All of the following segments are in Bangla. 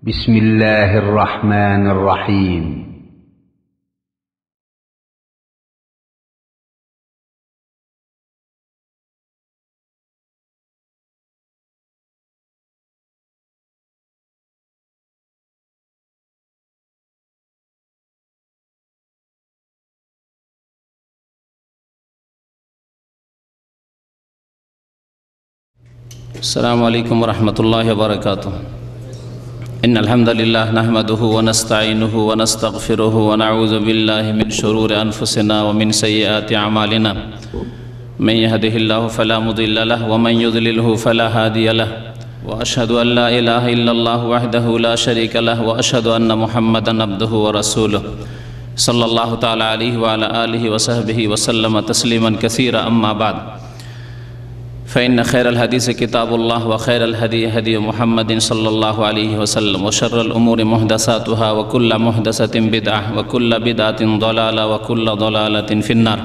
بسم الله الرحمن الرحيم السلام عليكم ورحمة الله وبركاته. إن الحمد لله نحمده ونستعينه ونستغفره ونعوذ بالله من شرور أنفسنا ومن سيئات أعمالنا. من يهده الله فلا مضل له ومن يضلله فلا هادي له. وأشهد أن لا إله إلا الله وحده لا شريك له وأشهد أن محمدا عبده ورسوله صلى الله تعالى عليه وعلى آله وصحبه وسلم تسليما كثيرا. أما بعد، فإن خير الحديث كتاب الله وخير الهدي هدي محمد صلى الله عليه وسلم وشر الأمور محدثاتها وكل محدثة بدعة وكل بدعة ضلالة وكل ضلالة في النار.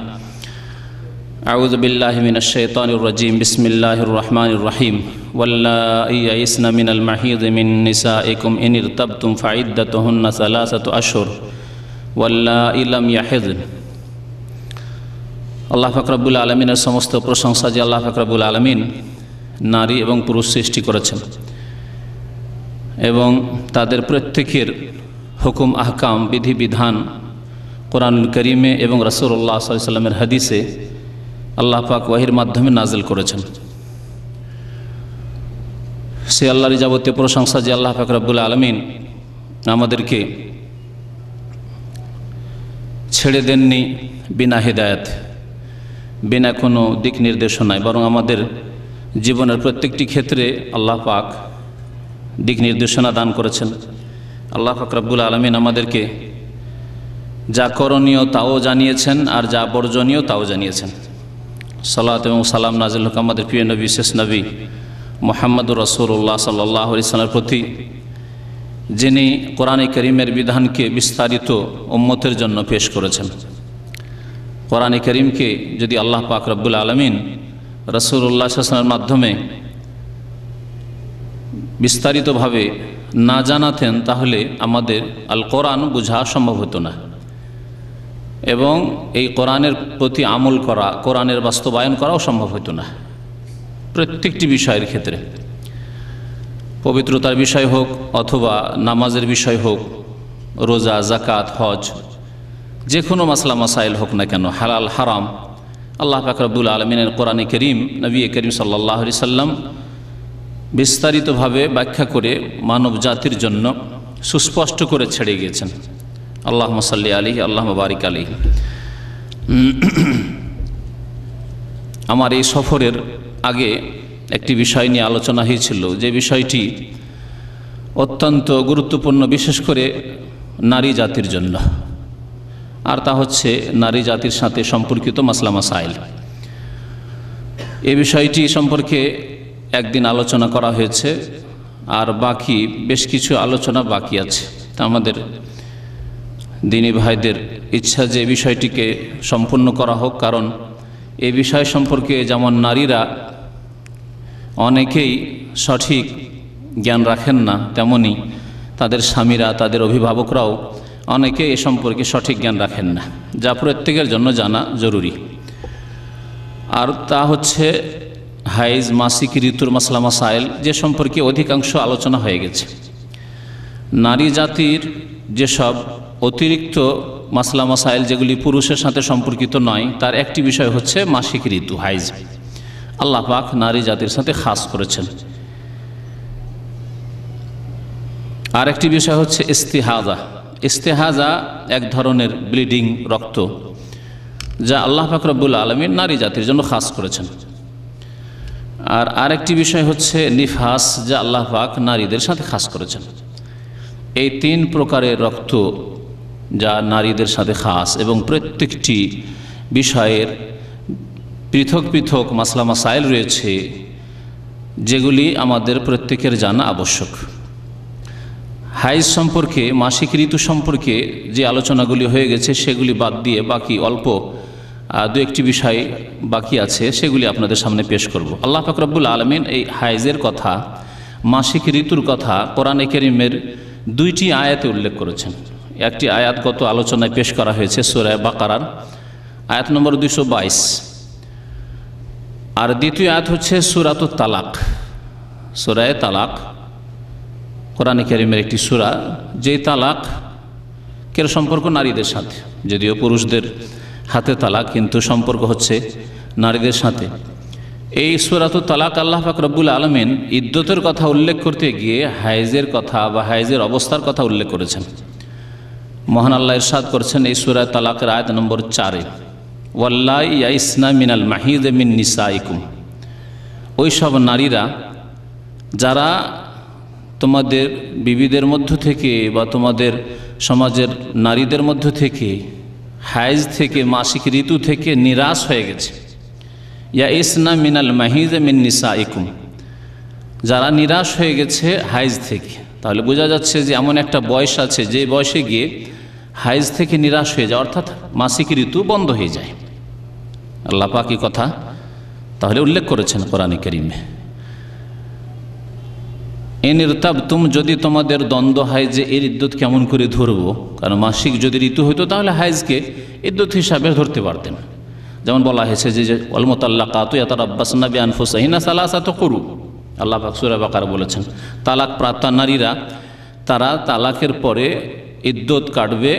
أعوذ بالله من الشيطان الرجيم. بسم الله الرحمن الرحيم. واللائي يئسن من المحيض من نسائكم إن ارتبتم فعدتهن 3 أشهر واللائي لم يحضن। আল্লাহ পাক রব্বুল আলমিনের সমস্ত প্রশংসা যে আল্লাহ পাক রব্বুল আলমিন নারী এবং পুরুষ সৃষ্টি করেছেন এবং তাদের প্রত্যেকের হুকুম আহকাম বিধিবিধান কোরআনুল কারীমে এবং রাসূলুল্লাহ সাল্লাল্লাহু আলাইহি ওয়াসাল্লামের হাদিসে আল্লাহ পাক ওয়াহির মাধ্যমে নাজিল করেছেন। সে আল্লাহর যাবতীয় প্রশংসা যে আল্লাহ পাক রব্বুল আলমিন আমাদেরকে ছেড়ে দেননি বিনা হিদায়াত, বিনা কোনো দিক নির্দেশনায়, বরং আমাদের জীবনের প্রত্যেকটি ক্ষেত্রে আল্লাহ পাক দিক নির্দেশনা দান করেছেন। আল্লাহ পাক রব্বুল আলামিন আমাদেরকে যা করণীয় তাও জানিয়েছেন আর যা বর্জনীয় তাও জানিয়েছেন। সালাত এবং সালাম নাজিল হোক আমাদের প্রিয় নবী, শেষ নবী মুহাম্মদুর রাসূলুল্লাহ সাল্লাল্লাহু আলাইহি ওয়াসাল্লামের প্রতি, যিনি কোরআনে কারীমের বিধানকে বিস্তারিত উম্মতের জন্য পেশ করেছেন। কোরআনে কারীমকে যদি আল্লাহ পাক রব্বুল আলামিন রাসূলুল্লাহ সাল্লাল্লাহু আলাইহি ওয়াসাল্লামের মাধ্যমে বিস্তারিতভাবে না জানাতেন তাহলে আমাদের আল কোরআন বোঝা সম্ভব হতো না এবং এই কোরআনের প্রতি আমল করা, কোরআনের বাস্তবায়ন করাও সম্ভব হতো না। প্রত্যেকটি বিষয়ের ক্ষেত্রে, পবিত্রতার বিষয় হোক অথবা নামাজের বিষয় হোক, রোজা, যাকাত, হজ, যে কোনো মাসলা মাসাইল হোক না কেন, হালাল হারাম, আল্লাহ পাক রব্বুল আলমিনের কোরআনে কারীম নবী করিম সাল্লাল্লাহু আলাইহি ওয়াসাল্লাম বিস্তারিতভাবে ব্যাখ্যা করে মানব জাতির জন্য সুস্পষ্ট করে ছেড়ে গিয়েছেন। আল্লাহুম্মা সাল্লি আলাইহি আল্লাহুম্মা বারিক আলাইহি। আমার এই সফরের আগে একটি বিষয় নিয়ে আলোচনা হয়েছিল, যে বিষয়টি অত্যন্ত গুরুত্বপূর্ণ বিশেষ করে নারী জাতির জন্য, আর তা হচ্ছে নারী জাতির সাথে সম্পর্কিত মাসলা মাসাইল। এই বিষয়টি সম্পর্কে একদিন আলোচনা করা হয়েছে আর বাকি বেশ কিছু আলোচনা বাকি আছে। তা আমাদের দিনী ভাইদের ইচ্ছা যে বিষয়টিকে সম্পূর্ণ করা হোক, কারণ এই বিষয় সম্পর্কে যেমন নারীরা অনেকেই সঠিক জ্ঞান রাখেন না, তেমনি তাদের স্বামীরা, তাদের অভিভাবকরাও অনেকে এ সম্পর্কে সঠিক জ্ঞান রাখেন না, যা প্রত্যেকের জন্য জানা জরুরি। আর তা হচ্ছে হাইজ, মাসিক ঋতুর মাসলা মাসাইল, যে সম্পর্কে অধিকাংশ আলোচনা হয়ে গেছে। নারী জাতির যেসব অতিরিক্ত মাসলা মাসাইল যেগুলি পুরুষের সাথে সম্পর্কিত নয়, তার একটি বিষয় হচ্ছে মাসিক ঋতু, হাইজ। আল্লাহ পাক নারী জাতির সাথে খাস করেছেন। আর একটি বিষয় হচ্ছে ইস্তিহাজা। ইস্তেহাজা এক ধরনের ব্লিডিং, রক্ত, যা আল্লাহ পাক রব্বুল আলামিন নারী জাতির জন্য খাস করেছেন। আর আরেকটি বিষয় হচ্ছে নিফাস, যা আল্লাহ পাক নারীদের সাথে খাস করেছেন। এই 3 প্রকারের রক্ত যা নারীদের সাথে খাস, এবং প্রত্যেকটি বিষয়ের পৃথক পৃথক মাসলা মাসাইল রয়েছে যেগুলি আমাদের প্রত্যেকের জানা আবশ্যক। হাইজ সম্পর্কে, মাসিক ঋতু সম্পর্কে যে আলোচনাগুলি হয়ে গেছে সেগুলি বাদ দিয়ে বাকি অল্প 2-1টি বিষয় বাকি আছে, সেগুলি আপনাদের সামনে পেশ করব। আল্লাহ পাক রব্বুল আলামিন এই হাইজের কথা, মাসিক ঋতুর কথা কোরআনে কারীমের দুইটি আয়াতে উল্লেখ করেছেন। একটি আয়াত গত আলোচনায় পেশ করা হয়েছে সূরা বাকারার আয়াত নম্বর 222, আর দ্বিতীয় আয়াত হচ্ছে সূরাতুত তালাক, সূরা তালাক, কোরআনে কারীমের একটি সূরা, যে তালাকের সম্পর্ক নারীদের সাথে, যদিও পুরুষদের হাতে তালাক, কিন্তু সম্পর্ক হচ্ছে নারীদের সাথে। এই সূরাতুত তালাক আল্লাহ পাক রব্বুল আলামিন ইদ্দতের কথা উল্লেখ করতে গিয়ে হায়েজের কথা বা হায়েজের অবস্থার কথা উল্লেখ করেছেন। মহান আল্লাহ ইরশাদ করেছেন এই সূরা তালাকের আয়াত নম্বর 4, ওয়াল্লাই ইয়াইসনা মিনাল মাহিদ মিন নিসাইকুম, ওই সব নারীরা যারা তোমাদের বিবিদের মধ্য থেকে বা তোমাদের সমাজের নারীদের মধ্য থেকে হায়েজ থেকে, মাসিক ঋতু থেকে নিরাশ হয়ে গেছে। ইয়াইসনা মিনাল মাহিদ মিন নিসাইকুম, যারা নিরাশ হয়ে গেছে হায়েজ থেকে। তাহলে বোঝা যাচ্ছে যে এমন একটা বয়স আছে যে বয়সে গিয়ে হায়েজ থেকে নিরাশ হয়ে যায়, অর্থাৎ মাসিক ঋতু বন্ধ হয়ে যায়। আল্লাহ পাক এই কথা তাহলে উল্লেখ করেছেন কোরআনে কারীমে। ইন ইরতাবতুম, যদি তোমাদের দ্বন্দ্ব হয় যে এর ইদ্যত কেমন করে ধরবো, কারণ মাসিক যদি ঋতু হইতো তাহলে হায়েজকে ইদ্যত হিসাবে ধরতে পারতেন। যেমন বলা হয়েছে যে ওয়াল মুতাল্লাকাতু ইয়াতারাব্বাসনা বিআনফুসিহিন্না সালাসাতা কুরু, আল্লাহ পাক সূরা বাকারা বলেছেন তালাক প্রাপ্তা নারীরা তারা তালাকের পরে ইদ্যত কাটবে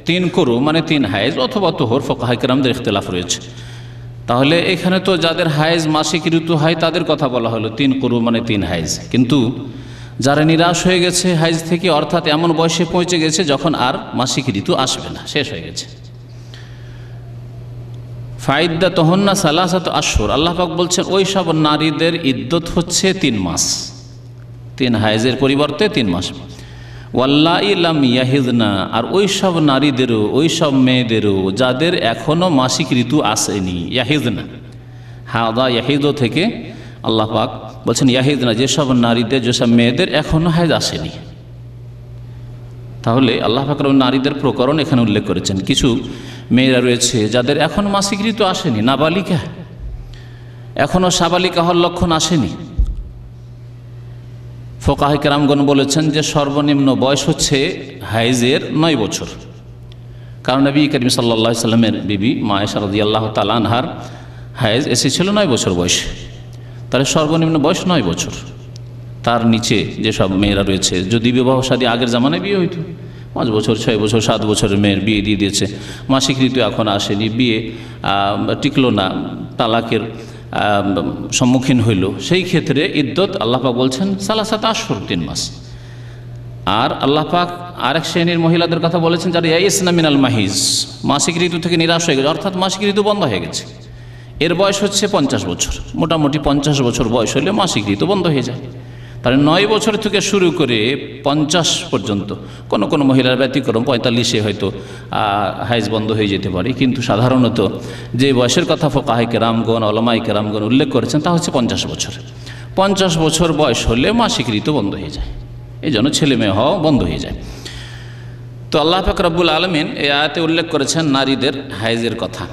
3 কুরু, মানে 3 হায়েজ অথবা তোহর। ফুকাহায়ে কেরামদের ইখতিলাফ রয়েছে। তাহলে এখানে তো যাদের হায়েজ মাসিক ঋতু হয় তাদের কথা বলা হলো 3 কুরু মানে 3 হায়েজ, কিন্তু যারা নিরাশ হয়ে গেছে হায়েজ থেকে, অর্থাৎ এমন বয়সে পৌঁছে গেছে যখন আর মাসিক ঋতু আসবে না, শেষ হয়ে গেছে, ফাইদ্দাতুহুন্না সালাসাতু আশহুর, আল্লাহ পাক বলছেন ওই সব নারীদের ইদ্যত হচ্ছে 3 মাস, 3 হায়েজের পরিবর্তে 3 মাস। ওয়াল্লাই লাম ইয়াহিদনা, আর ওই সব নারীদেরও, ওই সব মেয়েদেরও যাদের এখনও মাসিক ঋতু আসেনি, ইয়াহিদনা, হাদা ইয়াহিদ থেকে আল্লাহ পাক বলছেন ইয়াহিদনা, যেসব নারীদের, যেসব মেয়েদের এখনও হায়েজ আসেনি। তাহলে আল্লাহ পাক নারীদের প্রকরণ এখানে উল্লেখ করেছেন। কিছু মেয়েরা রয়েছে যাদের এখন মাসিক ঋতু আসেনি, নাবালিকা, এখনও সাবালিকা হওয়ার লক্ষণ আসেনি। ফুকাহায়ে কেরামগণ বলেছেন যে সর্বনিম্ন বয়স হচ্ছে হায়েজের 9 বছর, কারণ নবী করিম সাল্লাল্লাহু আলাইহি সাল্লামের বিবি মা আয়েশা রাদিয়াল্লাহু তাআলা আনহার হায়েজ এসেছিল 9 বছর বয়সে। তাহলে সর্বনিম্ন বয়স 9 বছর। তার নিচে যেসব মেয়েরা রয়েছে, যদি বিবাহ শাদী আগের জামানায় বিয়ে হইতো, 5 বছর 6 বছর 7 বছরের মেয়ের বিয়ে দিয়ে দিয়েছে, মাসিক ঋতু এখন আসেনি, বিয়ে টিকলো না, তালাকের সম্মুখীন হইল, সেই ক্ষেত্রে ইদ্যত আল্লাহ পাক বলছেন সালাসাত আশহুর, 3 মাস। আর আল্লাহ পাক আরেক শ্রেণীর মহিলাদের কথা বলেছেন যারা ইয়াইসনা মিনাল মাহিজ, মাসিক ঋতু থেকে নিরাশ হয়ে গেছে, অর্থাৎ মাসিক ঋতু বন্ধ হয়ে গেছে, এর বয়স হচ্ছে 50 বছর। মোটামুটি 50 বছর বয়স হলে মাসিক ঋতু বন্ধ হয়ে যায়। তাহলে 9 বছর থেকে শুরু করে 50 পর্যন্ত, কোনো কোনো মহিলার ব্যতিক্রম 45-এ হয়তো হায়েজ বন্ধ হয়ে যেতে পারে, কিন্তু সাধারণত যে বয়সের কথা ফুকাহায়ে কেরামগণ, উলামায়ে কেরামগণ উল্লেখ করেছেন তা হচ্ছে 50 বছর। 50 বছর বয়স হলে মাসিক ঋতু বন্ধ হয়ে যায়, এই জন্য ছেলে মেয়ে হওয়া বন্ধ হয়ে যায়। তো আল্লাহ পাক রব্বুল আলামিন এই আয়াতে উল্লেখ করেছেন নারীদের হায়েজের কথা।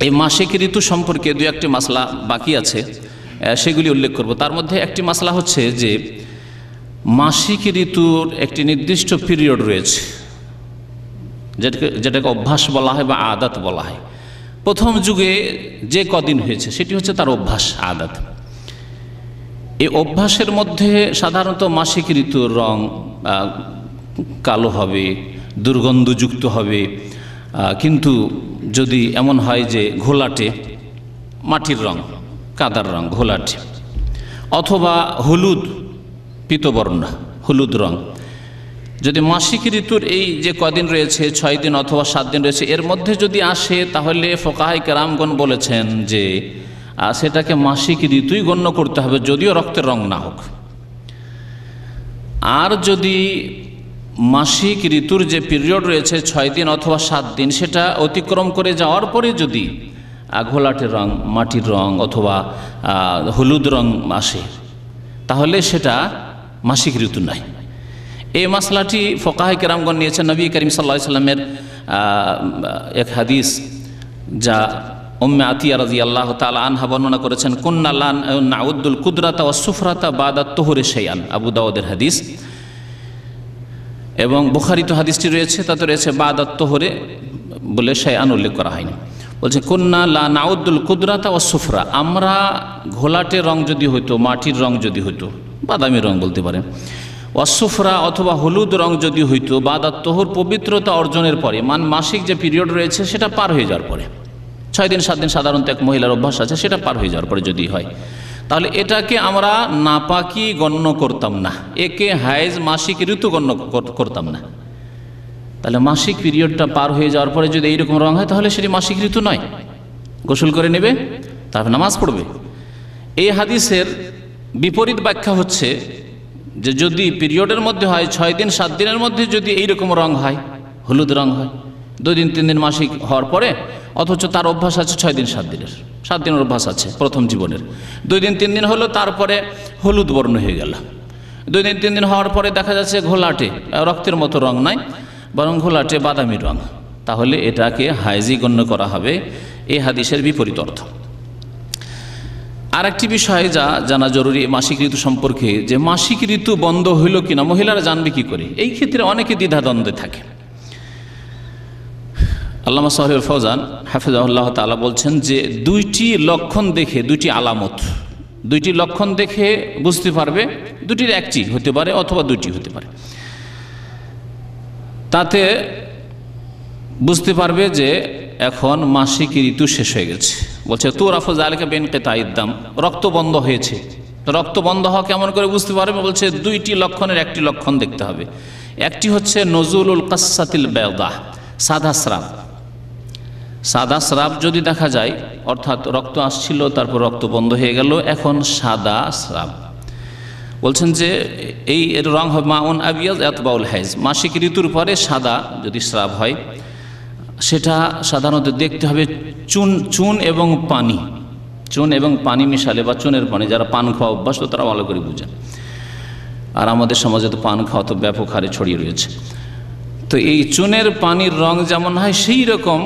এই মাসিক ঋতু সম্পর্কে 2-1টি মাসলা বাকি আছে, সেগুলি উল্লেখ করব। তার মধ্যে একটি মাসলা হচ্ছে যে মাসিক ঋতুর একটি নির্দিষ্ট পিরিয়ড রয়েছে, যেটাকে অভ্যাস বলা হয় বা আদাত বলা হয়। প্রথম যুগে যে কদিন হয়েছে সেটি হচ্ছে তার অভ্যাস, আদাত। এই অভ্যাসের মধ্যে সাধারণত মাসিক ঋতুর রং কালো হবে, দুর্গন্ধযুক্ত হবে, কিন্তু যদি এমন হয় যে ঘোলাটে, মাটির রং, কাদার রং, ঘোলাটে, অথবা হলুদ, পীতবর্ণ হলুদ রং, যদি মাসিক ঋতুর এই যে কদিন রয়েছে 6 দিন অথবা 7 দিন রয়েছে এর মধ্যে যদি আসে, তাহলে ফুকাহায়ে কেরামগণ বলেছেন যে সেটাকে মাসিক ঋতুই গণ্য করতে হবে, যদিও রক্তের রং না হোক। আর যদি মাসিক ঋতুর যে পিরিয়ড রয়েছে 6 দিন অথবা 7 দিন, সেটা অতিক্রম করে যাওয়ার পরে যদি ঘোলাটে রং, মাটির রং অথবা হলুদ রং আসে, তাহলে সেটা মাসিক ঋতু নয়। এই মাসলাটি ফুকাহায়ে কেরামগণ নিয়েছেন নবী করিম সাল্লাল্লাহু আলাইহি সাল্লামের এক হাদিস, যা উম্মে আতিয়া রাদিয়াল্লাহু তাআলা আনহা বর্ণনা করেছেন, কুন্না লা নাউদ্দুল কুদরাতা ওয়াস সুফরাতা বাদা তুহুরি শাইআন, আবু দাউদের হাদিস। এবং বুখারীতে হাদিসটি রয়েছে, তাতে রয়েছে বাদাত তোহরে বলে শাইআন উল্লেখ করা হয়নি। বলছে কুন্না লা নাউদ্দুল কুদরাতা ওয়াস সুফরা, আমরা ঘোলাটে রং যদি হইতো, মাটির রং যদি হইতো, বাদামি রং বলতে পারেন, ওয়াস সুফরা অথবা হলুদ রং যদি হইতো বাদাত তোহর পবিত্রতা অর্জনের পরে, মাসিক যে পিরিয়ড রয়েছে সেটা পার হয়ে যাওয়ার পরে, 6 দিন 7 দিন সাধারণত এক মহিলার অভ্যাস আছে, সেটা পার হয়ে যাওয়ার পরে যদি হয়, তাহলে এটাকে আমরা নাপাকি গণ্য করতাম না, একে হায়েজ মাসিক ঋতু গণ্য করতাম না। তাহলে মাসিক পিরিয়ডটা পার হয়ে যাওয়ার পরে যদি এইরকম রং হয় তাহলে সেটি মাসিক ঋতু নয়, গোসল করে নেবে, তারপর নামাজ পড়বে। এই হাদিসের বিপরীত ব্যাখ্যা হচ্ছে যে যদি পিরিয়ডের মধ্যে হয় 6 দিন 7 দিনের মধ্যে যদি এইরকম রং হয়, হলুদ রং হয় 2 দিন 3 দিন মাসিক হওয়ার পরে, অথচ তার অভ্যাস আছে 6 দিন 7 দিনের, 7 দিনের অভ্যাস আছে প্রথম জীবনের, 2 দিন 3 দিন হলো, তারপরে হলুদ বর্ণ হয়ে গেল, 2 দিন 3 দিন হওয়ার পরে দেখা যাচ্ছে ঘোলাটে রক্তের মতো রং নাই, বরং ঘোলাটে বাদামি রং, তাহলে এটাকে হাইজি গণ্য করা হবে। এই হাদিসের বিপরীত অর্থ। আর একটি বিষয় যা জানা জরুরি মাসিক ঋতু সম্পর্কে, যে মাসিক ঋতু বন্ধ হইল কিনা মহিলারা জানবে কি করে, এই ক্ষেত্রে অনেকে দ্বিধাদ্বন্দ্বে থাকে। আল্লামা সালেহ ফৌজান হাফিজাহুল্লাহ তাআলা বলছেন যে 2টি লক্ষণ দেখে, 2টি আলামত, 2টি লক্ষণ দেখে বুঝতে পারবে, 2টির একটি হতে পারে অথবা 2টি হতে পারে, তাতে বুঝতে পারবে যে এখন মাসিক ঋতু শেষ হয়ে গেছে। বলছে তুরাফু যালিকা বিনকিতাইদ দাম, রক্ত বন্ধ হয়েছে। রক্ত বন্ধ হওয়া কেমন করে বুঝতে পারবে? বলছে 2টি লক্ষণের একটি লক্ষণ দেখতে হবে। একটি হচ্ছে নজুলুল কাসাতিল বায়দা, সাদা স্রাব। সাদা স্রাব যদি দেখা যায়, অর্থাৎ রক্ত আসছিল তারপর রক্ত বন্ধ হয়ে গেল, এখন সাদা স্রাব। বলছেন যে এই এর রং হবে মাউন আবিয়াজ ইয়াতবাউল হাইজ, মাসিক ঋতুর পরে সাদা যদি স্রাব হয়, সেটা সাধারণত দেখতে হবে চুন এবং পানি, চুন এবং পানি মিশালে, বা চুনের পানি, যারা পান খাওয়া অভ্যাস তো তারা ভালো করে বুঝেন, আর আমাদের সমাজে তো পান খাওয়া তো ব্যাপক হারে ছড়িয়ে রয়েছে। তো এই চুনের পানির রং যেমন হয় সেই রকম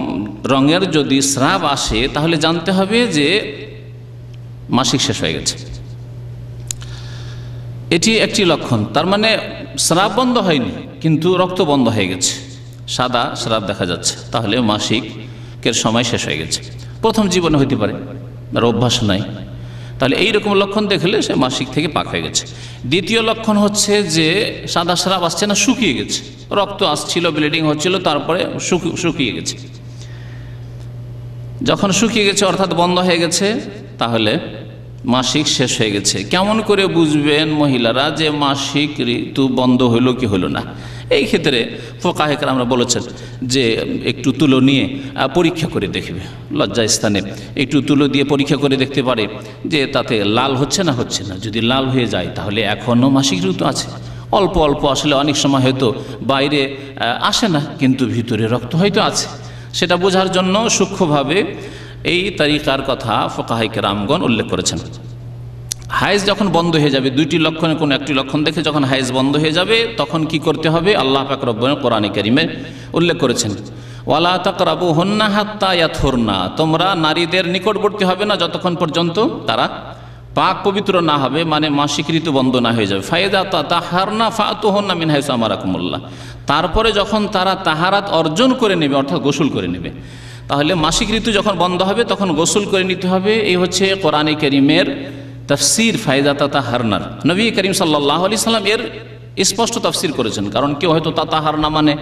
রঙের যদি স্রাব আসে, তাহলে জানতে হবে যে মাসিক শেষ হয়ে গেছে। এটি একটি লক্ষণ। তার মানে স্রাব বন্ধ হয়নি কিন্তু রক্ত বন্ধ হয়ে গেছে, সাদা স্রাব দেখা যাচ্ছে, তাহলে মাসিকের সময় শেষ হয়ে গেছে। প্রথম জীবনে হইতে পারে, আর অভ্যাস নাই, তাহলে এইরকম লক্ষণ দেখলে সে মাসিক থেকে পাক হয়ে গেছে। দ্বিতীয় লক্ষণ হচ্ছে যে সাদা স্রাব আসছে না, শুকিয়ে গেছে, রক্ত আসছিল, ব্লিডিং হচ্ছিল, তারপরে শুকিয়ে গেছে। যখন শুকিয়ে গেছে অর্থাৎ বন্ধ হয়ে গেছে, তাহলে মাসিক শেষ হয়ে গেছে। কেমন করে বুঝবেন মহিলারা যে মাসিক ঋতু বন্ধ হইল কি হলো না? এই ক্ষেত্রে ফুকাহে কেরামরা বলেছেন যে একটু তুলো নিয়ে পরীক্ষা করে দেখবে, লজ্জা স্থানে একটু তুলো দিয়ে পরীক্ষা করে দেখতে পারে যে তাতে লাল হচ্ছে না হচ্ছে না। যদি লাল হয়ে যায় তাহলে এখনও মাসিক ঋতু আছে। অল্প অল্প আসলে অনেক সময় হয়তো বাইরে আসে না, কিন্তু ভিতরে রক্ত হয়তো আছে, সেটা বোঝার জন্য সূক্ষ্মভাবে এই তারিকার কথা ফুকাহে কেরামগণ উল্লেখ করেছেন। হায়েজ যখন বন্ধ হয়ে যাবে, 2টি লক্ষণে কোনো একটি লক্ষণ দেখে যখন হায়েজ বন্ধ হয়ে যাবে, তখন কি করতে হবে? আল্লাহ পাক রব্বুল কোরআনে কারীমে উল্লেখ করেছেন, ওয়ালা তাকরাবুহুন্না হাত্তা ইয়াতহুরনা, তোমরা নারীদের নিকটবর্তী হবে না যতক্ষণ পর্যন্ত তারা পাক পবিত্র না হবে, মানে মাসিক ঋতু বন্ধ না হয়ে যাবে। ফাইদা তাতাহারনা ফাতুহুন্না মিন হাইসু আমারাকুমুল্লাহ, তারপরে যখন তারা তাহারাত অর্জন করে নেবে, অর্থাৎ গোসল করে নেবে, তাহলে মাসিক ঋতু যখন বন্ধ হবে তখন গোসল করে নিতে হবে। এই হচ্ছে কোরআনে কারীমের তাফসীর ফায়দা তাতাহারনার। নবী করিম সাল্লাল্লাহু আলাইহি সাল্লাম এর স্পষ্ট তাফসীর করেছেন। কারণ কেউ হয়তো তাতাহারনা মানে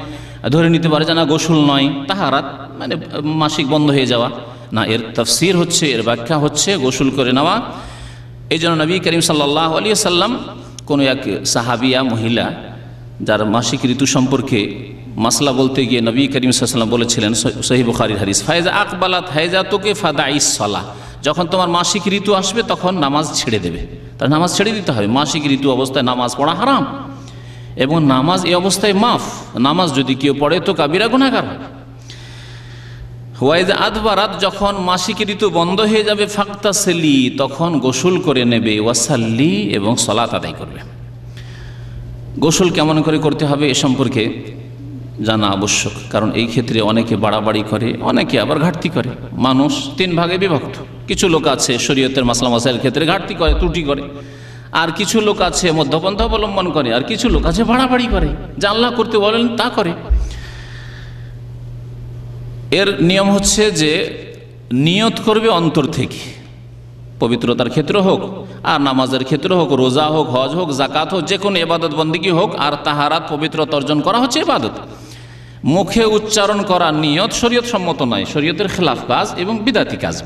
ধরে নিতে পারে যে না গোসল নয়, তাহারাত মানে মাসিক বন্ধ হয়ে যাওয়া না, এর তাফসীর হচ্ছে, এর ব্যাখ্যা হচ্ছে গোসল করে নেওয়া। এই জন্য নবী করিম সাল্লাল্লাহু আলাইহি সাল্লাম কোনো এক সাহাবিয়া মহিলা যার মাসিক ঋতু সম্পর্কে মাসলা বলতে গিয়ে নবী করিম সাল্লাল্লাহু আলাইহি ওয়াসাল্লাম বলেছিলেন, সহিহ বুখারীর হাদিস, ফায়জা আকবালাত হায়জাতুকে ফাদাইস সালাহ, যখন তোমার মাসিক ঋতু আসবে তখন নামাজ ছেড়ে দেবে। তার নামাজ ছেড়ে দিতে হবে। মাসিক ঋতু অবস্থায় নামাজ পড়া হারাম, এবং নামাজ এই অবস্থায় মাফ। নামাজ যদি কেউ পড়ে তো কাবিরা গুনাহগার হয়। ওয়াইজ আদবারাত, যখন মাসিক ঋতু বন্ধ হয়ে যাবে, ফাক্তাসিলি, তখন গোসল করে নেবে, ওয়াসাল্লি, এবং সালাত আদায় করবে। গোসল কেমন করে করতে হবে এ সম্পর্কে জানা আবশ্যক, কারণ এই ক্ষেত্রে অনেকে বাড়াবাড়ি করে, অনেকে আবার ঘাটতি করে। মানুষ 3 ভাগে বিভক্ত। কিছু লোক আছে শরীয়তের মাসলা মাসাইলের ক্ষেত্রে ঘাটতি করে, ত্রুটি করে, আর কিছু লোক আছে মধ্যপন্থা অবলম্বন করে, আর কিছু লোক আছে বাড়াবাড়ি করে, যা আল্লাহ করতে বলেন তা করে। এর নিয়ম হচ্ছে যে নিয়ত করবে অন্তর থেকে, পবিত্রতার ক্ষেত্রে হোক আর নামাজের ক্ষেত্রে হোক, রোজা হোক, হজ হোক, জাকাত হোক, যে কোনো ইবাদত বন্দেগী হোক, আর তাহারাত পবিত্রতা অর্জন করা হচ্ছে ইবাদত। মুখে উচ্চারণ করা নিয়ত শরীয়ত সম্মত নয়, শরীয়তের খেলাফ কাজ এবং বিদাতি কাজ।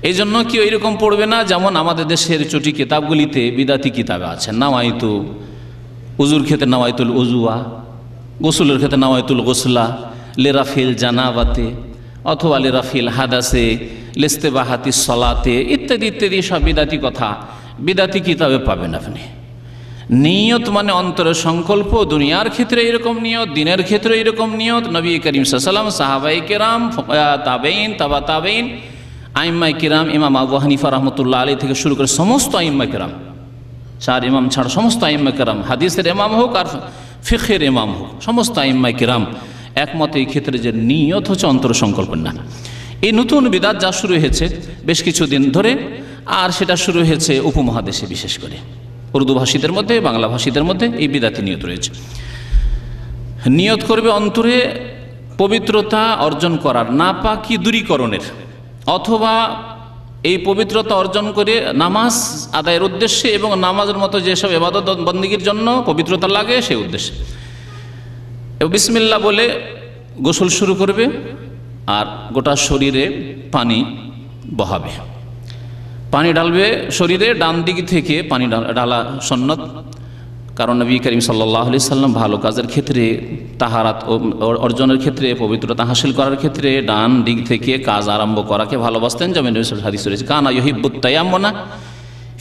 এই জন্য কি ওইরকম পড়বে না যেমন আমাদের দেশের চটি কিতাবগুলিতে বিদাতি কিতাবে আছে, নাওয়াইতু, উজুর ক্ষেত্রে নাওয়াইতুল উজুয়া, গোসুলের ক্ষেত্রে নাওয়াইতুল গোসলা, লেরাফিল জানাবাতে অথবা লেরাফিল হাদাসে, লেস্তেবাহাতি সলাতে ইত্যাদি ইত্যাদি সব বিদাতি কথা বিদাতি কিতাবে পাবেন আপনি। নিয়ত মানে অন্তরের সংকল্প, দুনিয়ার ক্ষেত্রে এরকম নিয়ত, দিনের ক্ষেত্রে এরকম নিয়ত। নবী করিম সাল্লাল্লাহু আলাইহি ওয়াসাল্লাম, সাহাবায়ে কেরাম, তাবেঈন, তাবা তাবেঈন, আইম্মায়ে কেরাম, ইমাম আবু হানিফা রাহমাতুল্লাহ আলাইহি থেকে শুরু করে সমস্ত আইম্মায়ে কেরাম, চার ইমাম ছাড়া সমস্ত আইম্মায়ে কেরাম, হাদিসের ইমাম হোক আর ফিকহের ইমাম হোক, সমস্ত আইম্মায়ে কেরাম একমত এই ক্ষেত্রে যে নিয়ত হচ্ছে অন্তর সংকল্পের না। এই নতুন বিদাত যা শুরু হয়েছে বেশ কিছুদিন ধরে, আর সেটা শুরু হয়েছে উপমহাদেশে, বিশেষ করে উর্দু ভাষীদের মধ্যে, বাংলা ভাষীদের মধ্যে এই বিদাতি নিয়ত রয়েছে। নিয়ত করবে অন্তরে পবিত্রতা অর্জন করার, নাপাকি দূরীকরণের, অথবা এই পবিত্রতা অর্জন করে নামাজ আদায়ের উদ্দেশ্যে এবং নামাজের মতো যেসব ইবাদত বন্দেগীর জন্য পবিত্রতা লাগে সেই উদ্দেশ্যে। বিসমিল্লাহ বলে গোসল শুরু করবে আর গোটা শরীরে পানি বহাবে, পানি ঢালবে শরীরে, ডান দিক থেকে পানি ঢালা সুন্নত। কারণ নবী করিম সাল্লাল্লাহু আলাইহি সাল্লাম ভালো কাজের ক্ষেত্রে, তাহারাত অর্জনের ক্ষেত্রে, পবিত্রতা হাসিল করার ক্ষেত্রে ডান দিক থেকে কাজ আরম্ভ করাকে ভালোবাসতেন। যেমন হাদিস রয়েছে, কানা ইউহিব্বুত তায়াম্মুনা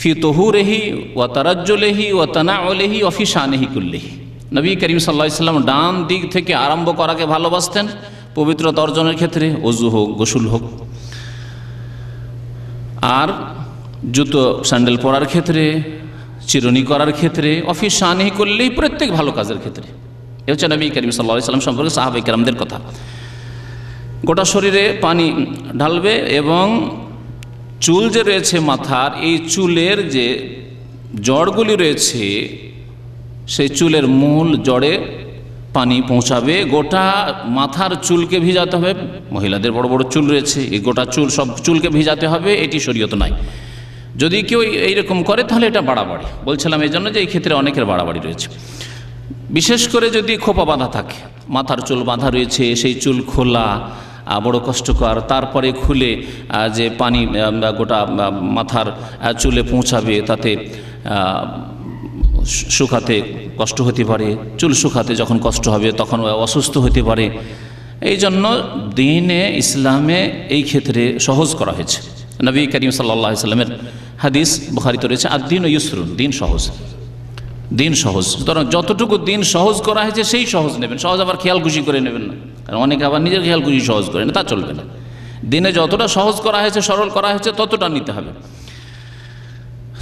ফি তুহুরিহি ওয়া তারাজ্জুলিহি ওয়া তানাউলিহি ওয়া ফি শানিহি কুল্লিহি। নবী করিম সাল্লাল্লাহু আলাইহি সাল্লাম ডান দিক থেকে আরম্ভ করাকে ভালোবাসতেন পবিত্রতা অর্জনের ক্ষেত্রে, ওযু হোক, গোসল হোক, আর জুতো স্যান্ডেল পরার ক্ষেত্রে, চিরুনি করার ক্ষেত্রে, অফিস শানিহি করলেই প্রত্যেক ভালো কাজের ক্ষেত্রে। এ হচ্ছে নবী করিম সাল্লাল্লাহু আলাইহি সাল্লাম সম্পর্কে সাহাবায়ে কেরামদের কথা। গোটা শরীরে পানি ঢালবে এবং চুল যে রয়েছে মাথার, এই চুলের যে জড়গুলি রয়েছে সেই চুলের মূল জড়ে পানি পৌঁছাবে। গোটা মাথার চুলকে ভিজাতে হবে, মহিলাদের বড় বড় চুল রয়েছে, এই গোটা চুল সব চুলকে ভিজাতে হবে, এটি শরীয়ত নয়। যদি কেউ এইরকম করে তাহলে এটা বাড়াবাড়ি। বলছিলাম এই জন্য যে এই ক্ষেত্রে অনেকের বাড়াবাড়ি রয়েছে, বিশেষ করে যদি খোপা বাঁধা থাকে, মাথার চুল বাঁধা রয়েছে, সেই চুল খোলা বড় কষ্টকর, তারপরে খুলে যে পানি গোটা মাথার চুলে পৌঁছাবে, তাতে শুকাতে কষ্ট হতে পারে, চুল শুকাতে যখন কষ্ট হবে তখন অসুস্থ হতে পারে। এই জন্য দ্বীনে ইসলামে এই ক্ষেত্রে সহজ করা হয়েছে। নবী করিম সাল্লাল্লাহু আলাইহি সাল্লামের হাদিস বুখারীতে রয়েছে, আদ-দীনু ইউসরুন, দিন সহজ, দিন সহজ। সুতরাং যতটুকু দিন সহজ করা হয়েছে সেই সহজ নেবেন, সহজ আবার খেয়াল খুশি করে নেবেন না, কারণ অনেকে আবার নিজের খেয়াল খুশি সহজ করে না, তা চলবে না। দিনে যতটা সহজ করা হয়েছে, সরল করা হয়েছে, ততটা নিতে হবে।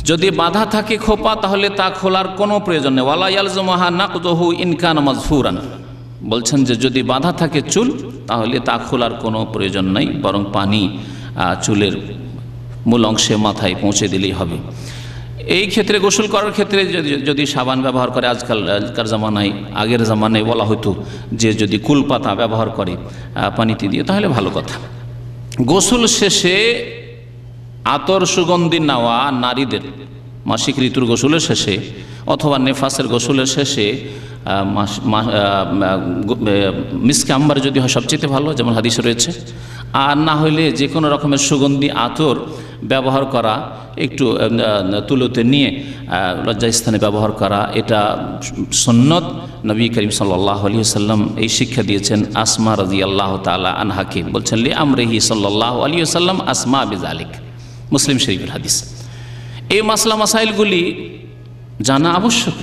যদি বাধা থাকে খোপা, তাহলে তা খোলার কোনো প্রয়োজন নেই। ওয়ালা ইয়ালজুমুহা নাকযুহু ইন কানা মাজফুরান, বলছেন যে যদি বাধা থাকে চুল, তাহলে তা খোলার কোনো প্রয়োজন নেই, বরং পানি চুলের মূল অংশে মাথায় পৌঁছে দিলেই হবে। এই ক্ষেত্রে গোসল করার ক্ষেত্রে যদি সাবান ব্যবহার করে, আজকালকার জামানায়, আগের জামানায় বলা হতো যে যদি কুলপাতা ব্যবহার করে পানিতে দিয়ে, তাহলে ভালো কথা। গোসল শেষে আতর সুগন্ধি নেওয়া নারীদের মাসিক ঋতুর গোসলের শেষে অথবা নেফাসের গোসলের শেষে মিসকে আম্বার যদি হয় সবচেয়ে ভালো, যেমন হাদিসে রয়েছে। আর না হইলে যে কোনো রকমের সুগন্ধি আতর ব্যবহার করা, একটু তুলোতে নিয়ে লজ্জাস্থানে ব্যবহার করা, এটা সুন্নত। নবী করিম সাল্লাল্লাহু আলাইহি ওয়াসাল্লাম এই শিক্ষা দিয়েছেন আসমা রাদিয়াল্লাহু তাআলা আনহাকে, বলছেন লি আমরিহি সাল্লাল্লাহু আলাইহি ওয়াসাল্লাম আসমা বিযালিক, মুসলিম শরীফের হাদিস। এই মাসলা মাসাইলগুলি জানা আবশ্যক,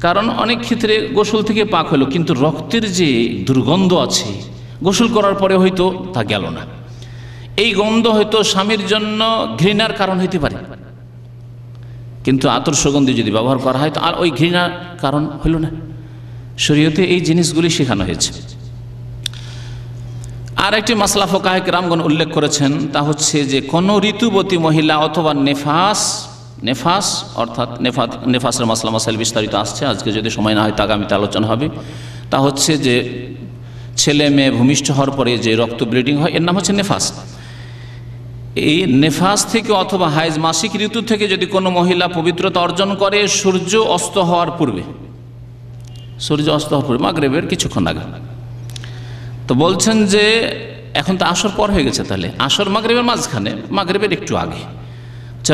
কারণ অনেক ক্ষেত্রে গোসল থেকে পাক হলো কিন্তু রক্তের যে দুর্গন্ধ আছে, গোসল করার পরে হয়তো তা গেল না। এই গন্ধ হয়তো স্বামীর জন্য ঘৃণার কারণ হইতে পারে, কিন্তু আতর সুগন্ধি যদি ব্যবহার করা হয় তো আর ওই ঘৃণার কারণ হইল না। শরীয়তে এই জিনিসগুলি শেখানো হয়েছে। আর একটি মাসলা ফুকাহে কেরামগণ উল্লেখ করেছেন, তা হচ্ছে যে কোনো ঋতুবতী মহিলা অথবা নেফাস নেফাস অর্থাৎ নেফাসের মাসলা মাসাইল বিস্তারিত আসছে, আজকে যদি সময় না হয় তা আগামীতে আলোচনা হবে। তা হচ্ছে যে ছেলে মেয়ে ভূমিষ্ঠ হওয়ার পরে যে রক্ত ব্লিডিং হয় এর নাম হচ্ছে নেফাস। এই নেফাস থেকে অথবা হাইজ মাসিক ঋতু থেকে যদি কোনো মহিলা পবিত্রতা অর্জন করে সূর্য অস্ত হওয়ার পূর্বে, সূর্য অস্ত হওয়ার পূর্বে মাগরিবের কিছুক্ষণ আগে, তো বলছেন যে এখন তো আসর পর হয়ে গেছে, তাহলে আসর মাগরিবের মাঝখানে, মাগরিবের একটু আগে,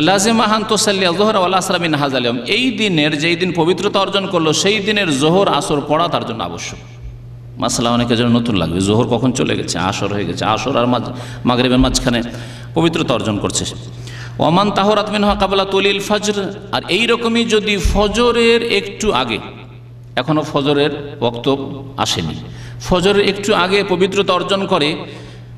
লাজিমাহান তুসাল্লিয়া যোহর ওয়াল আসর মিন হাযাল ইয়াওম, এই দিনের যেই দিন পবিত্রতা অর্জন করলো সেই দিনের জোহর আসর পড়া তার জন্য আবশ্যক। মাসলা অনেকের জন্য নতুন লাগবে, জোহর কখন চলে গেছে, আসর হয়ে গেছে, আসর আর মাগরিবের মাঝখানে পবিত্রতা অর্জন করছে। ওমান তাহরাত মিনহা ক্বাবলা তুলিল ফজর, আর এইরকমই যদি ফজরের একটু আগে, এখনও ফজরের ওয়াক্ত আসেনি, ফজরের একটু আগে পবিত্রতা অর্জন করে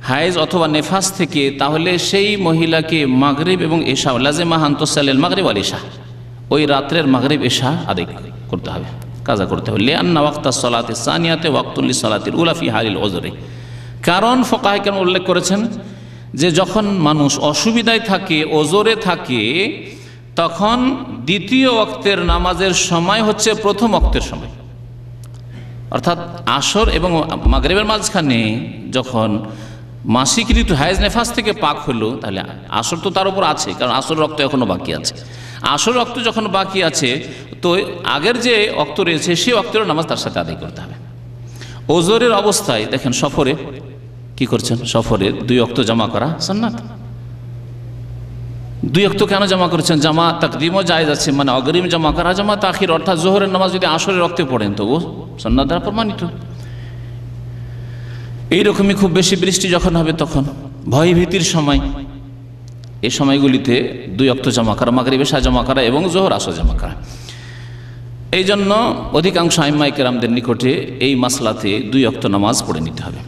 হায়েজ অথবা নেফাস থেকে, তাহলে সেই মহিলাকে মাগরিব এবং এশা লাজিমাহান তুসাল্লিল মাগরিব ওয়াল ইশা, ওই রাত্রের মাগরিব এশা আদায় করতে হবে, কাজা করতে হবে। লিআন্না ওয়াক্তাস সালাতি সানিয়াতে ওয়াক্তুল লিসালাতিল উলা ফি হালিল উযরি, কারণ ফুকাহা কেরাম উল্লেখ করেছেন যে যখন মানুষ অসুবিধায় থাকে, ওজরে থাকে, তখন দ্বিতীয় ওয়াক্তের নামাজের সময় হচ্ছে প্রথম ওয়াক্তের সময়, অর্থাৎ আসর এবং মাগরিবের মাঝখানে যখন মাসিক ঋতু হায়েজ নেফাস থেকে পাক হলো, তাহলে আসর তো তার উপর আছে, কারণ আসর রক্ত এখনও বাকি আছে। আসর রক্ত যখন বাকি আছে, তো আগের যে ওয়াক্ত রয়েছে সেই ওয়াক্তের নামাজ তার সাথে আদায় করতে হবে। ওজরের অবস্থায় দেখেন, সফরে কি করছেন, সফরে 2 ওয়াক্ত জমা করা সুন্নাত। 2 ওয়াক্ত কেন জমা করেছেন? জামা তাকদিমও জায়েজ আছে, মানে অগ্রিম জমা করা, জামা তাখির অর্থাৎ জোহরের নামাজ যদি আসরের রক্তে পড়েন তো ও সুন্নাত দ্বারা প্রমাণিত। এইরকমই খুব বেশি বৃষ্টি যখন হবে তখন, ভয় ভীতির সময়, এই সময়গুলিতে 2 ওয়াক্ত জমা করা, মাগরিব এশা জমা করা এবং জোহর আসর জমা করা। এই জন্য অধিকাংশ আইম্মায়ে কেরামদের নিকটে এই মাসলাতে 2 ওয়াক্ত নামাজ পড়ে নিতে হবে।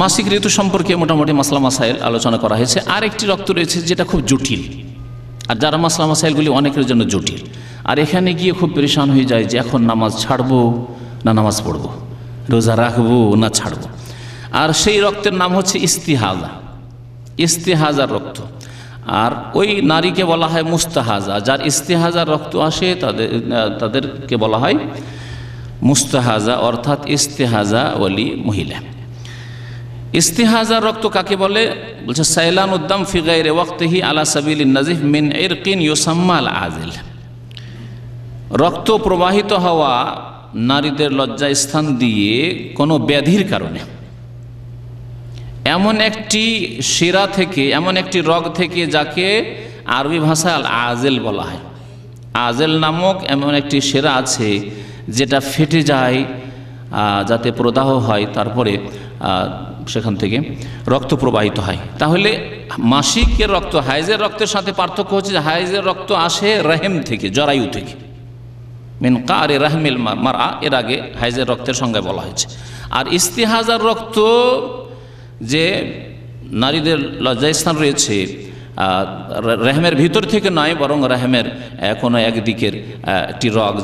মাসিক ঋতু সম্পর্কে মোটামুটি মাসলা মাসাইল আলোচনা করা হয়েছে। আর একটি রক্ত রয়েছে যেটা খুব জটিল, আর যারা মাসলা মাসাইলগুলি অনেকের জন্য জটিল, আর এখানে গিয়ে খুব পরেশান হয়ে যায় যে এখন নামাজ ছাড়বো না নামাজ পড়বো, রোজা রাখবো না ছাড়বো। আর সেই রক্তের নাম হচ্ছে ইস্তিহাজা, ইস্তিহাজার রক্ত। আর ওই নারীকে বলা হয় মুস্তাহাজা, যার ইস্তিহাজার রক্ত আসে তাদেরকে বলা হয় মুস্তাহাজা, অর্থাৎ ইস্তিহাজা ওয়ালি মহিলা। ইস্তিহাজার রক্ত কাকে বলে? বলছে সাইলান উদ্দাম ফি গায়রি ওয়াক্তিহি আলা সাবিলিন নাজিফ মিন ইরকিন ইউসাম্মা আল আজিল, রক্ত প্রবাহিত হওয়া নারীদের লজ্জা স্থান দিয়ে কোনো ব্যাধির কারণে, এমন একটি শিরা থেকে, এমন একটি রগ থেকে যাকে আরবি ভাষায় আল আজেল বলা হয়। আজেল নামক এমন একটি শিরা আছে যেটা ফেটে যায়, যাতে প্রদাহ হয়, তারপরে সেখান থেকে রক্ত প্রবাহিত হয়। তাহলে মাসিকের রক্ত হাইজের রক্তের সাথে পার্থক্য হচ্ছে যে হাইজের রক্ত আসে রহেম থেকে, জরায়ু থেকে, মিন কারি রাহমিল মারআ, এর আগে হাইজের রক্তের সংজ্ঞা বলা হয়েছে। আর ইস্তিহাজার রক্ত যে নারীদের লজ্জাস্থান রয়েছে, রেহমের ভিতর থেকে নয়, বরং রেহমের কোনো একদিকের একটি রগ,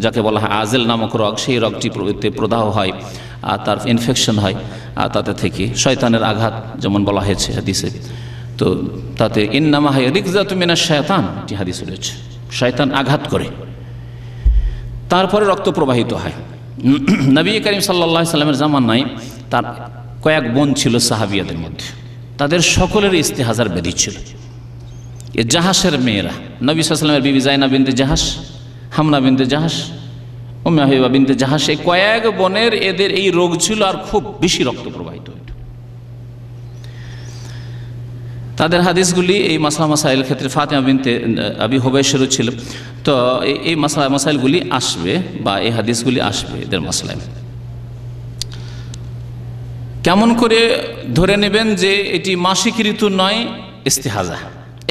যাকে বলা হয় আজেল নামক রগ, সেই রগটি প্রদাহ হয়, আর তার ইনফেকশন হয়, আর তাতে থেকে শয়তানের আঘাত যেমন বলা হয়েছে হাদিসে, তো তাতে ইন্নামা হায় রিকজাতু মিনাশ শায়তান, এটি হাদিসে রয়েছে, শয়তান আঘাত করে, তারপরে রক্ত প্রবাহিত হয়। নবী করিম সাল্লাল্লাহু আলাইহি সাল্লামের জামানায় তার কয়েক বোন ছিল সাহাবিয়াদের মধ্যে, তাদের সকলের ইস্তিহাজার ব্যাধি ছিল। এ জাহাসের মেয়েরা, নবী সাল্লাল্লাহু আলাইহি সাল্লামের বিবি জাইনাব বিনতে জাহাস, হামনা বিনতে জাহাস, উম্মে হাবিবা বিনতে জাহাস, এই কয়েক বোনের এদের এই রোগ ছিল, আর খুব বেশি রক্ত প্রবাহিত হইত। তাদের হাদিসগুলি এই মাসলা মাসাইল ক্ষেত্রে ফাতিমা বিনতে আবি হুবাইশেরও ছিল, তো এই মাসলা মাসাইলগুলি আসবে, বা এই হাদিসগুলি আসবে এদের মাসলায়। কেমন করে ধরে নেবেন যে এটি মাসিক ঋতু নয়, ইস্তিহাজা?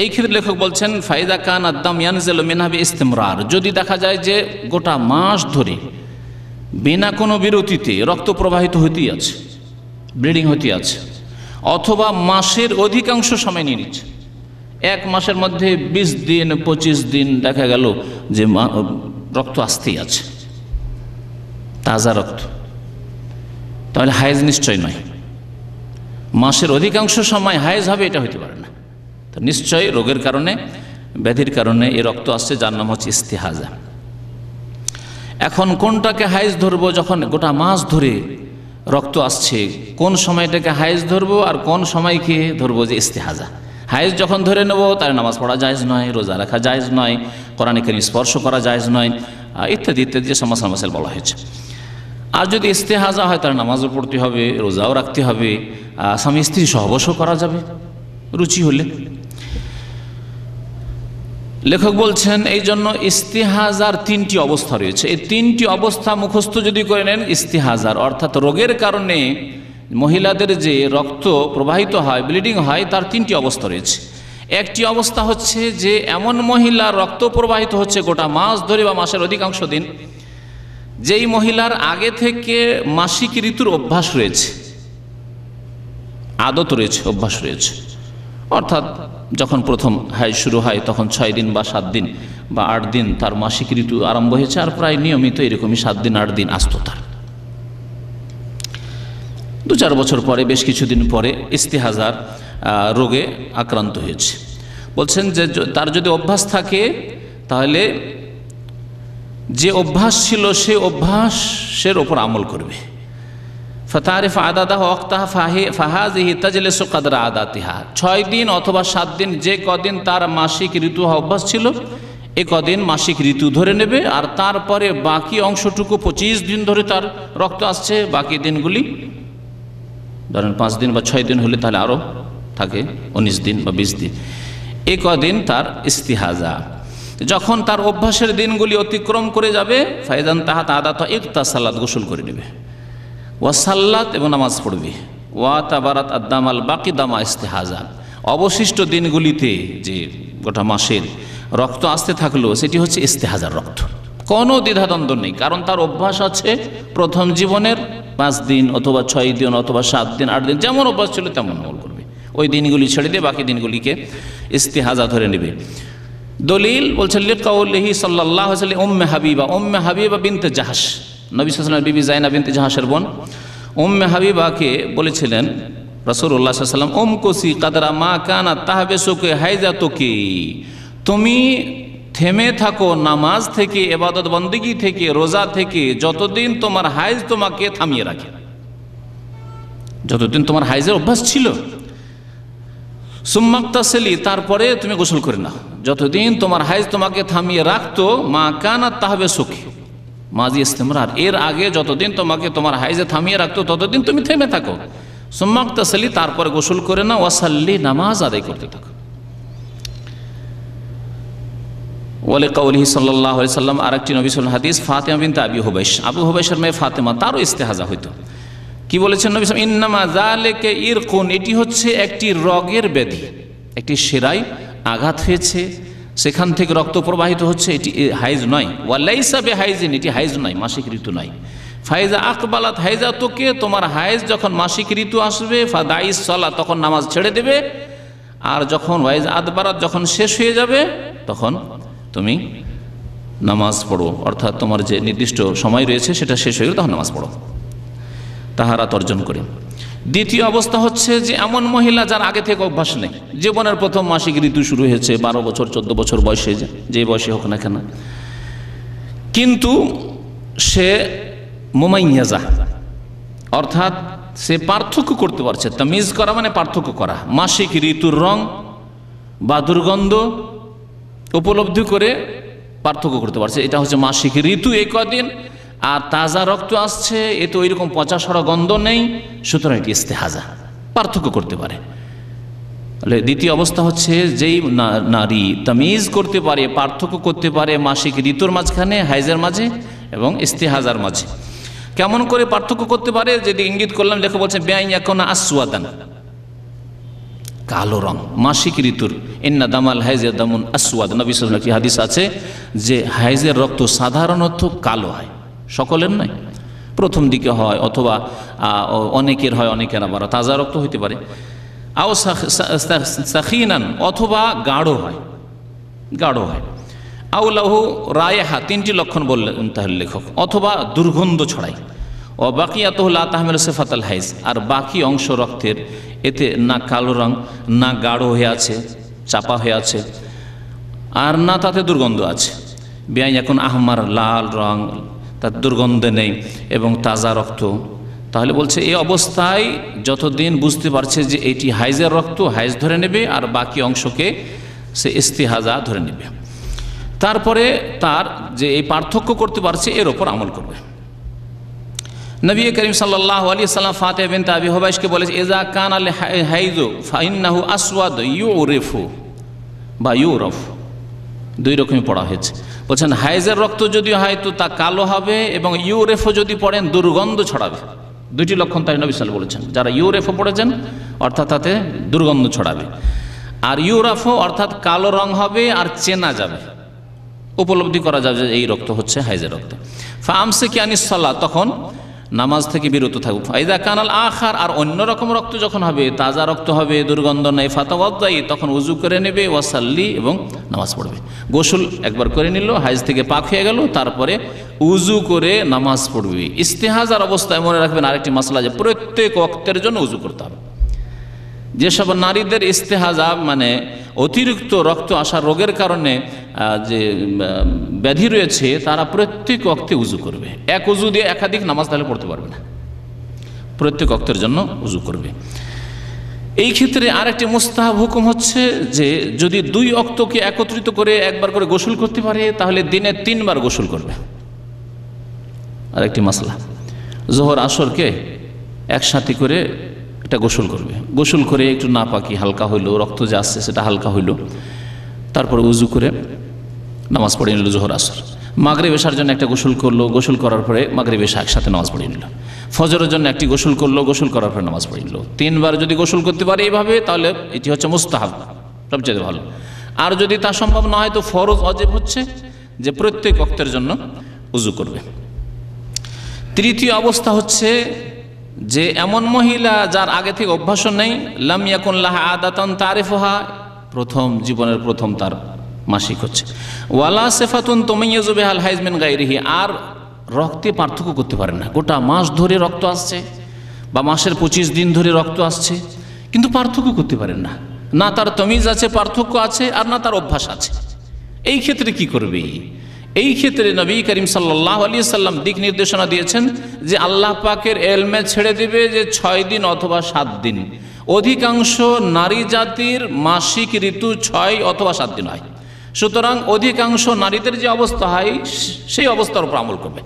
এই ক্ষেত্রে লেখক বলছেন ফাইদা কান আদাম ইয়ানজিলু মিনহা বিইস্তিমরার, যদি দেখা যায় যে গোটা মাস ধরে বিনা কোনো বিরতিতে রক্ত প্রবাহিত হতেই আছে, ব্লিডিং হতেই আছে, অথবা মাসের অধিকাংশ সময় নিয়ে নিচ্ছে, 1 মাসের মধ্যে 20 দিন 25 দিন দেখা গেল যে রক্ত আসতেই আছে, তাজা রক্ত, তাহলে হায়েজ নিশ্চয় নয়। মাসের অধিকাংশ সময় হায়েজ হবে এটা হতে পারে না, তো নিশ্চয়ই রোগের কারণে, ব্যাধির কারণে এই রক্ত আসছে, যার নাম হচ্ছে ইস্তিহাজা। এখন কোনটাকে হাইজ ধরবো? যখন গোটা মাস ধরে রক্ত আসছে, কোন সময়টাকে হাইজ ধরবো আর কোন সময়কে ধরবো যে ইস্তিহাজা? হাইজ যখন ধরে নেব তার নামাজ পড়া জায়েজ নয়, রোজা রাখা জায়েজ নয়, কোরআন কারীম স্পর্শ করা জায়েজ নয়, ইত্যাদি ইত্যাদি যে সমস্যা মাসাইল বলা হয়েছে। আর যদি ইস্তেহাজা হয় তার নামাজও পড়তে হবে, রোজাও রাখতে হবে, স্বামী স্ত্রী সহবাসও করা যাবে রুচি হলে। লেখক বলছেন এই জন্য ইস্তেহাজার 3টি অবস্থা রয়েছে। এই 3টি অবস্থা মুখস্থ যদি করে নেন, ইস্তেহাজার অর্থাৎ রোগের কারণে মহিলাদের যে রক্ত প্রবাহিত হয়, ব্লিডিং হয়, তার 3টি অবস্থা রয়েছে। একটি অবস্থা হচ্ছে যে এমন মহিলার রক্ত প্রবাহিত হচ্ছে গোটা মাস ধরে বা মাসের অধিকাংশ দিন, যেই মহিলার আগে থেকে মাসিক ঋতুর অভ্যাস রয়েছে, আদত রয়েছে, অভ্যাস রয়েছে। অর্থাৎ যখন প্রথম হাইজ শুরু হয় তখন 6 দিন বা 7 দিন বা 8 দিন তার মাসিক ঋতু আরম্ভ হয়েছে, আর প্রায় নিয়মিত এরকমই 7 দিন 8 দিন আসতো তার। 2-4 বছর পরে, বেশ কিছুদিন পরে ইস্তেহাজার রোগে আক্রান্ত হয়েছে। বলছেন যে তার যদি অভ্যাস থাকে তাহলে যে অভ্যাস ছিল সে অভ্যাসের ওপর আমল করবে। ফাতারিফ আদাদাহ ওয়াক্তাহা ফাহাযিহি তাজলিসু কদরা আদাতিহা। 6 দিন অথবা 7 দিন, যে কদিন তার মাসিক ঋতু অভ্যাস ছিল, এ কদিন মাসিক ঋতু ধরে নেবে। আর তারপরে বাকি অংশটুকু 25 দিন ধরে তার রক্ত আসছে, বাকি দিনগুলি ধরেন 5 দিন বা 6 দিন হলে তাহলে আরও থাকে 19 দিন বা 20 দিন, এ কদিন তার ইস্তিহাজা। যখন তার অভ্যাসের দিনগুলি অতিক্রম করে যাবে, ফাইজান তাহাত আদাত ইগতাসালাত, গোসল করে নেবে, ওয়াসাল্লাত, এবং নামাজ পড়বে, ওয়া তাবারাত আদ্দামাল বাকি দামা ইস্তিহাজা। অবশিষ্ট দিনগুলিতে যে গোটা মাসের রক্ত আসতে থাকলো সেটি হচ্ছে ইস্তিহাজার রক্ত, কোনো দ্বিধাদ্বন্দ্ব নেই। কারণ তার অভ্যাস আছে প্রথম জীবনের 5 দিন অথবা 6 দিন অথবা 7 দিন 8 দিন, যেমন অভ্যাস ছিল তেমন আমল করবে। ওই দিনগুলি ছেড়ে দিয়ে বাকি দিনগুলিকে ইস্তিহাজা ধরে নেবে। দলিল বলছেন লিকাউলিহি সাল্লাল্লাহু আলাইহি ওয়াসাল্লাম উম্মে হাবিবা বিনতে জাহাশ, নবী সাল্লাল্লাহু আলাইহি ওয়াসাল্লাম বিবি জাইনাব বিনতে জাহাশের বোন উম্মে হাবিবাকে বলেছিলেন রাসূলুল্লাহ সাল্লাল্লাহু আলাইহি ওয়াসাল্লাম, উমকুসি কাদরা মা কানা তাহবেসুকে হাইজাতুকি, তুমি থেমে থাকো নামাজ থেকে, ইবাদত বন্দেগী থেকে, রোজা থেকে, যতদিন তোমার হাইজ তোমাকে থামিয়ে রাখে, যতদিন তোমার হাইজের অভ্যাস ছিল। সুম্মাক্তাসিলি, তারপরে তুমি গোসল করে নাও, যতদিন তোমার হাইজ তোমাকে থামিয়ে রাখতো। মা কানা তাহবেসুকি, মাজি ইস্তেমরার, এর আগে যতদিন তোমাকে তোমার হাইজে থামিয়ে রাখতো ততদিন তুমি থেমে থাকো। সুম্মাক্তাসিলি, তারপরে গোসল করে নাও, ওয়াসাল্লি, নামাজ আদায় করতে থাকো। ওয়ালে কাউলিহি সাল্লাল্লাহু আলাইহি সাল্লাম, আরেকটি নবী সাল্লাল্লাহু হাদিস, ফাতেমা বিনতে আবি হুবাইশ, আবু হুবাইশের মেয়ে ফাতেমা, তারও ইস্তেহাজা হইতো। কি বলেছেন নবী সাল্লাল্লাহু আলাইহি ওয়াসাল্লাম, ইন্নামা যালিকা ইরকুন, এটি হচ্ছে একটি রগের ব্যাধি, একটি শিরায় আঘাত হয়েছে, সেখান থেকে রক্ত প্রবাহিত হচ্ছে, এটি হাইজ নয়। ওয়ালাইসা বিহাইজিন, এটি হাইজ নয়, মাসিক ঋতু নয়। ফাইজা আকবালাত হাইজাতুকে, তোমার হাইজ যখন মাসিক ঋতু আসবে, ফাদাইস সালাত, তখন নামাজ ছেড়ে দেবে। আর যখন ওয়াইজ আদবারাত, যখন শেষ হয়ে যাবে তখন তুমি নামাজ পড়ো, অর্থাৎ তোমার যে নির্দিষ্ট সময় রয়েছে সেটা শেষ হয়ে গেলে তখন নামাজ পড়ো তাহারাত অর্জন করে। দ্বিতীয় অবস্থা হচ্ছে যে এমন মহিলা যার আগে থেকে অভ্যাস নেই, জীবনের প্রথম মাসিক ঋতু শুরু হয়েছে 12 বছর 14 বছর বয়সে, যে বয়সে হোক না কেন, কিন্তু সে মুমাইয়াজা, অর্থাৎ সে পার্থক্য করতে পারছে। তামিজ করা মানে পার্থক্য করা, মাসিক ঋতুর রং বা দুর্গন্ধ উপলব্ধি করে পার্থক্য করতে পারছে, এটা হচ্ছে মাসিক ঋতু এই কদিন, আর তাজা রক্ত আসছে, এ তো ওইরকম পচা সরা গন্ধ নেই, সুতরাং এটি ইস্তেহাজা, পার্থক্য করতে পারে। দ্বিতীয় অবস্থা হচ্ছে যেই নারী তামিজ করতে পারে, পার্থক্য করতে পারে মাসিক ঋতুর মাঝখানে, হাইজের মাঝে এবং ইস্তেহাজার মাঝে। কেমন করে পার্থক্য করতে পারে? যদি ইঙ্গিত করলাম, লেখা বলছে বেআইয়াকুনা আসওয়াদান, কালো রং মাসিক ঋতুর, ইন্না দামাল হাইজে দামুন আসওয়াদ, নবী সাল্লাল্লাহু আলাইহি ওয়াসাল্লাম হাদিস আছে যে হাইজের রক্ত সাধারণত কালো হয়, সকলের নয়, প্রথম দিকে হয় অথবা অনেকের হয়, অনেকের আবার তাজা রক্ত হইতে পারে, আও সাখিনান, অথবা গাঢ় হয়, গাঢ় হয়, আও লাহু রায়হা, 3টি লক্ষণ বললেন তাহলে লেখক, অথবা দুর্গন্ধ ছড়ায়, ও বাকিয়াতুহু লা তাহমিলু সিফাতাল হাইজ, আর বাকি অংশ রক্তের এতে না কালো রং না গাঢ় হয়ে আছে, চাপা হয়ে আছে, আর না তাতে দুর্গন্ধ আছে। বিয়াই এখন আহমার লাল রং, তার দুর্গন্ধ নেই এবং তাজা রক্ত, তাহলে বলছে এই অবস্থায় যতদিন বুঝতে পারছে যে এটি হাইজের রক্ত, হাইজ ধরে নেবে, আর বাকি অংশকে সে ইস্তিহাজা ধরে নেবে। তারপরে তার যে এই পার্থক্য করতে পারছে এর ওপর আমল করবে। নবী করিম সাল্লাল্লাহু আলাইহি সাল্লাম ফাতিমা বিনতে আবি হুবাইশকে বলেছে, ইজা কানা আল হাইজু ফাইন্নাহু আসওয়াদ ইউরিফু বা ইউরফ, দুই রকমই পড়া হয়েছে। বলছেন হাইজের রক্ত যদি হয় তো তা কালো হবে, এবং ইউরেফও যদি পড়েন দুর্গন্ধ ছড়াবে। দুইটি লক্ষণ তাই নবী সাল্লাল্লাহু আলাইহি বলেছেন। যারা ইউরেফও পড়েছেন অর্থাৎ তাতে দুর্গন্ধ ছড়াবে, আর ইউরাফও অর্থাৎ কালো রং হবে আর চেনা যাবে, উপলব্ধি করা যাবে যে এই রক্ত হচ্ছে হাইজের রক্ত। ফামসিকি আনিস সালাত, তখন নামাজ থেকে বিরত থাকবে। ফাইদা কানাল আখার, আর অন্য রকম রক্ত যখন হবে, তাজা রক্ত হবে, দুর্গন্ধ নেই, ফাতাওয়াদ্দাই, তখন উজু করে নেবে, ওয়াসাল্লি, এবং নামাজ পড়বে। গোসল একবার করে নিল, হাইজ থেকে পাক হয়ে গেল, তারপরে উজু করে নামাজ পড়বে। ইস্তেহাজার অবস্থায় মনে রাখবেন আরেকটি মাসলা, যে প্রত্যেক ওয়াক্তের জন্য উজু করতে হবে। যেসব নারীদের ইস্তেহাজা মানে অতিরিক্ত রক্ত আসার রোগের কারণে যে ব্যাধি রয়েছে, তারা প্রত্যেক ওয়াক্তে উজু করবে। এক উজু দিয়ে একাধিক নামাজ তাহলে পড়তে পারবে না, প্রত্যেক ওয়াক্তের জন্য উজু করবে। এই ক্ষেত্রে আরেকটি মুস্তাহাব হুকুম হচ্ছে যে যদি দুই ওয়াক্তকে একত্রিত করে একবার করে গোসল করতে পারে, তাহলে দিনে 3 বার গোসল করবে। আরেকটি মাসলা, জোহর আসরকে একসাথে করে একটা গোসল করবে। গোসল করে একটু নাপাকি হালকা হইল, রক্ত যে আসছে সেটা হালকা হইল, তারপরে উজু করে নামাজ পড়ে নিল জোহর আসর। মাগরিব এশার জন্য একটা গোসল করলো, গোসল করার পরে মাগরিব এশা একসাথে নামাজ পড়ে নিল। ফজরের জন্য একটি গোসল করলো, গোসল করার পরে নামাজ পড়ে নিল। 3 বার যদি গোসল করতে পারে এইভাবে, তাহলে এটি হচ্ছে মুস্তাহাব, সবচেয়ে ভালো। আর যদি তা সম্ভব না হয় তো ফরজ ওয়াজিব হচ্ছে যে প্রত্যেক ওয়াক্তের জন্য উজু করবে। তৃতীয় অবস্থা হচ্ছে যে এমন মহিলা যার আগে থেকে অভ্যাস নেই, লাম ইয়াকুন লাহা আদাতান তারিফুহা, প্রথম জীবনের প্রথম তার মাসিক হচ্ছে, ওয়ালা সিফাতুন তুমাইয়িজু বিহাল হাইজ মিন গায়রিহি, আর রক্তে পার্থক্য করতে পারে না। গোটা মাস ধরে রক্ত আসছে বা মাসের 25 দিন ধরে রক্ত আসছে, কিন্তু পার্থক্য করতে পারেন না, না তার তমিজ আছে, পার্থক্য আছে, আর না তার অভ্যাস আছে। এই ক্ষেত্রে কি করবে? এই ক্ষেত্রে নবী করিম সাল্লাল্লাহু আলাইহি সাল্লাম দিক নির্দেশনা দিয়েছেন যে আল্লাহ পাকের এলমে ছেড়ে দিবে যে 6 দিন অথবা 7 দিন। অধিকাংশ নারী জাতির মাসিক ঋতু 6 অথবা 7 দিন হয়, সুতরাং অধিকাংশ নারীদের যে অবস্থা হয় সেই অবস্থার উপর আমল করবে।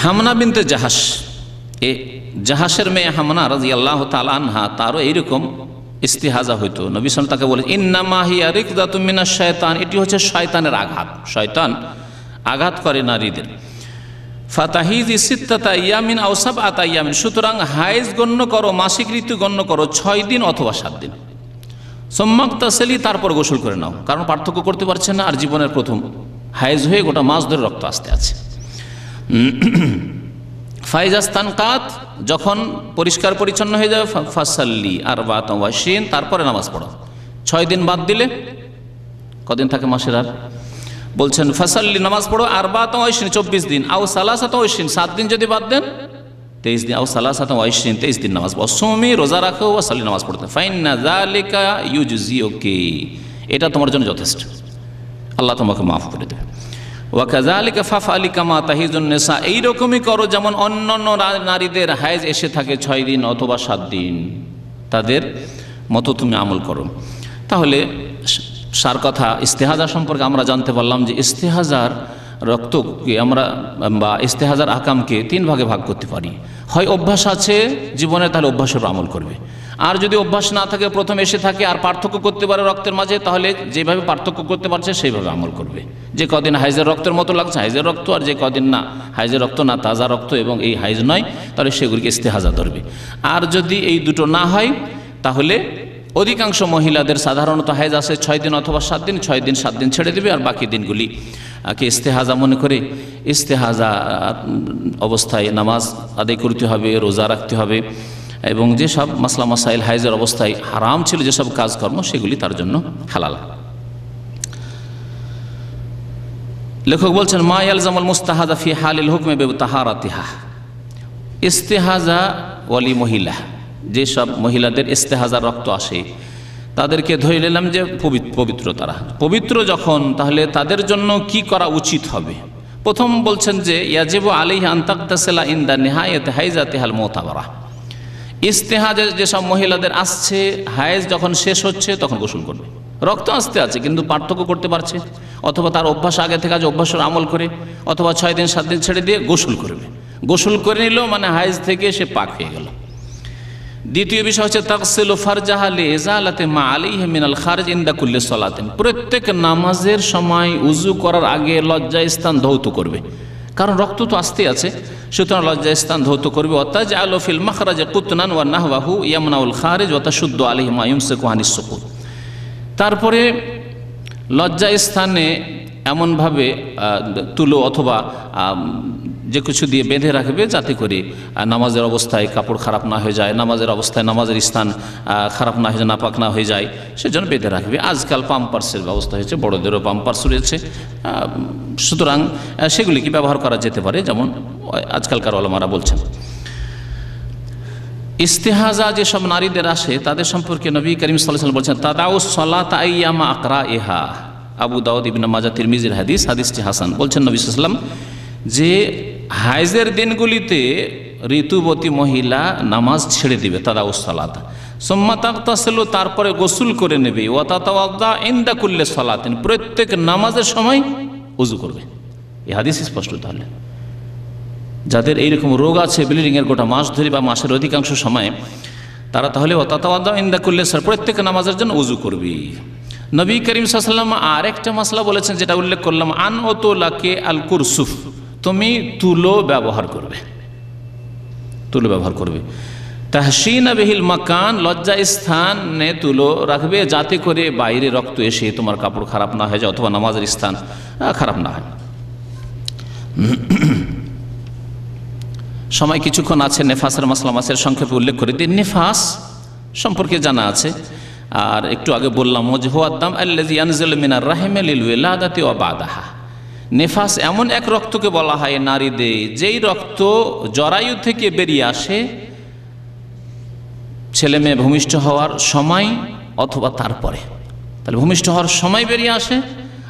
হামনা বিনতে জাহাস, এ জাহাসের মেয়ে হামনা রাদিয়াল্লাহু তাআলা আনহা, তারও এইরকম ইস্তিহাজা হইতো। নবী সাল্লাল্লাহু তাকে বলে ইন্নামা হিয়া রিকদাতুম মিনাশ শায়তান, এটি হচ্ছে শয়তানের আঘাত, শয়তান আঘাত করে নারীদের। ফাতাহিজি সিত্তাতা ইয়ামিন আও সাবআতা ইয়ামিন, সুতরাং হাইজ গণ্য করো, মাসিক ঋতু গণ্য করো 6 দিন অথবা 7 দিন। সুম্মাগতাসিলি, তারপর গোসল করে নাও, কারণ পার্থক্য করতে পারছে না, আর জীবনের প্রথম হাইজ হয়ে গোটা মাস ধরে রক্ত আসতে আছে। ফাইজাস্তানকাত, যখন পরিষ্কার পরিচ্ছন্ন হয়ে যাবে, ফাসাল্লি আরবাআতান ওয়া 20, তারপরে নামাজ পড়ো। 6 দিন বাদ দিলে কদিন থাকে মাসের? আর বলছেন ফাসাল্লি, নামাজ পড়ো, আরবাআতান ওয়া 20, 24 দিন, আও সালাসাতান ওয়া 20, 7 দিন যদি বাদ দেন 23 দিন, আও সালাসাতান ওয়া 20, 23 দিন নামাজ পড়ো। সুমি, রোজা রাখো, ওয়া সাল্লি, নামাজ পড়তে। ফাইন্না যালিকা ইউজজিউকি, এটা তোমার জন্য যথেষ্ট, আল্লাহ তোমাকে মাফ করে দেবে। ওয়াকাযালিকা ফাফআলি কামা তাহিজুন নিসা, এইরকমই করো যেমন অন্যান্য নারীদের হাইজ এসে থাকে 6 দিন অথবা 7 দিন, তাদের মতো তুমি আমল করো। তাহলে সার কথা, ইস্তেহাজা সম্পর্কে আমরা জানতে পারলাম যে ইস্তেহাজার রক্তকে আমরা বা ইস্তেহাজার আকামকে 3 ভাগে ভাগ করতে পারি। হয় অভ্যাস আছে জীবনে, তাহলে অভ্যাসের আমল করবে। আর যদি অভ্যাস না থাকে, প্রথম এসে থাকে আর পার্থক্য করতে পারে রক্তের মাঝে, তাহলে যেভাবে পার্থক্য করতে পারছে সেইভাবে আমল করবে। যে কদিন হাইজের রক্তের মতো লাগছে হাইজের রক্ত, আর যে কদিন না হাইজের রক্ত না তাজা রক্ত এবং এই হাইজ নয়, তাহলে সেগুলিকে ইস্তেহাজা ধরবে। আর যদি এই দুটো না হয়, তাহলে অধিকাংশ মহিলাদের সাধারণত হাইজ আসে 6 দিন অথবা 7 দিন, 6 দিন 7 দিন ছেড়ে দেবে, আর বাকি দিনগুলি কে ইস্তেহাজা মনে করে ইস্তেহাজা অবস্থায় নামাজ আদায় করতে হবে, রোজা রাখতে হবে, এবং যেসব মাসলা মাসাইল হাইজের অবস্থায় হারাম ছিল যেসব কাজকর্ম, সেগুলি তার জন্য হালাল। লেখক বলছেন মা ইয়ালজামুল মুস্তাহাদা ফি হালিল হুকমে বিতাহারাতিহা, ইস্তেহাজা ওয়ালি মহিলা যেসব মহিলাদের ইস্তেহাজার রক্ত আসে তাদেরকে ধরে নিলাম যে পবিত্র, তারা পবিত্র যখন, তাহলে তাদের জন্য কি করা উচিত হবে? প্রথম বলছেন যে ইয়াজিবু আলাইহা আন তাগতাসিলা ইনদা নিহায়াতি হাইজাতিহাল মুতাবারা। ইস্তেহাজে যেসব মহিলাদের আসছে, হায়েজ যখন শেষ হচ্ছে তখন গোসল করবে। রক্ত আসতে আছে কিন্তু পার্থক্য করতে পারছে, অথবা তার অভ্যাস আগে থেকে আজ অভ্যাসের আমল করে, অথবা 6 দিন 7 দিন ছেড়ে দিয়ে গোসল করবে। গোসল করে নিল মানে হায়েজ থেকে সে পাক হয়ে গেল। দ্বিতীয় বিষয় হচ্ছে তাগসিলু ফারজাহা লিইজালাতি মা আলাইহি মিনাল খারিজ ইনদা কুল্লি সালাতিন। প্রত্যেক নামাজের সময় উযু করার আগে লজ্জাস্থান ধৌত করবে, কারণ রক্ত তো আসতে আছে, সুতরাং লজ্জাস্থান ধৌত করবে। ওয়াতাজআলু ফিল মাখরাজি কুতনান ওয়া নাহওয়াহু ইয়ামনাউল খারিজ ওয়া তাশুদ্দু আলাইহি মা ইউমসিকু আনিস সুকুত। তারপরে লজ্জাস্থানে এমনভাবে তুলো অথবা যে কিছু দিয়ে বেঁধে রাখবে যাতে করে নামাজের অবস্থায় কাপড় খারাপ না হয়ে যায়, নামাজের অবস্থায় নামাজের স্থান খারাপ না হয়ে যায়, নাপাক না হয়ে যায়, সেজন্য বেঁধে রাখবে। আজকাল পাম্পার্সের ব্যবস্থা হয়েছে, বড়দেরও পাম্পার্স রয়েছে, সুতরাং সেগুলিকে ব্যবহার করা যেতে পারে, যেমন আজকালকার ওলামারা বলছেন। ইস্তেহাজা যেসব নারীদের আসে তাদের সম্পর্কে নবী করিম সাল্লাল্লাহু আলাইহি ওয়াসাল্লাম বলছেন তাদাউস সালাতা আইয়ামা আকরাইহা। আবু দাউদ, ইবনে মাজাহ, তিরমিজির হাদিস, হাদিসটি হাসান। বলছেন নবী সাল্লাল্লাহু আলাইহি ওয়াসাল্লাম যে হায়েজের দিনগুলিতে ঋতুবতী মহিলা নামাজ ছেড়ে দিবে, তাদাউস সালাতা, সুম্মা তাগতাসিলু, তারপরে গোসল করে নেবে, ওয়া তাতাওয়াদ্দা ইনদা কুল্লি সালাতিন, প্রত্যেক নামাজের সময় ওযু করবে। এই হাদিস স্পষ্ট। তাহলে যাদের এইরকম রোগ আছে, ব্লিডিংয়ের গোটা মাস ধরে বা মাসের অধিকাংশ সময়, তারা তাহলে ওয়া তাতাওয়াদ্দা ইনদা কুল্লি সালাত, প্রত্যেক নামাজের জন্য ওযু করবে। নবী করিম সাল্লাল্লাহু আলাইহি ওয়াসাল্লাম আরেকটা মাসলা বলেছেন, যেটা উল্লেখ করলাম, আন ওতুলাকে আল কুরসুফ, তুমি তুলো ব্যবহার করবে, তুলো ব্যবহার করবে। তাহসিনা বিহিল মাকান, লজ্জা স্থানে তুলো রাখবে যাতে করে বাইরে রক্ত এসে তোমার কাপড় খারাপ না হয়ে যায়, অথবা নামাজের স্থান খারাপ না হয়। সময় কিছুক্ষণ আছে, নেফাসের মাসলা মাসের সংক্ষেপে উল্লেখ করে দিই। নেফাস সম্পর্কে জানা আছে, আর একটু আগে বললাম যে হুয়াদ্দাম আল্লাযী ইয়ানজিলু মিনার রাহিমি লিল ওয়ালাদাতি ওয়া বাদাহা। নেফাস এমন এক রক্তকে বলা হয় নারীদের, যেই রক্ত জরায়ু থেকে বেরিয়ে আসে ছেলে মেয়ে ভূমিষ্ঠ হওয়ার সময় অথবা তারপরে। তাহলে ভূমিষ্ঠ হওয়ার সময় বেরিয়ে আসে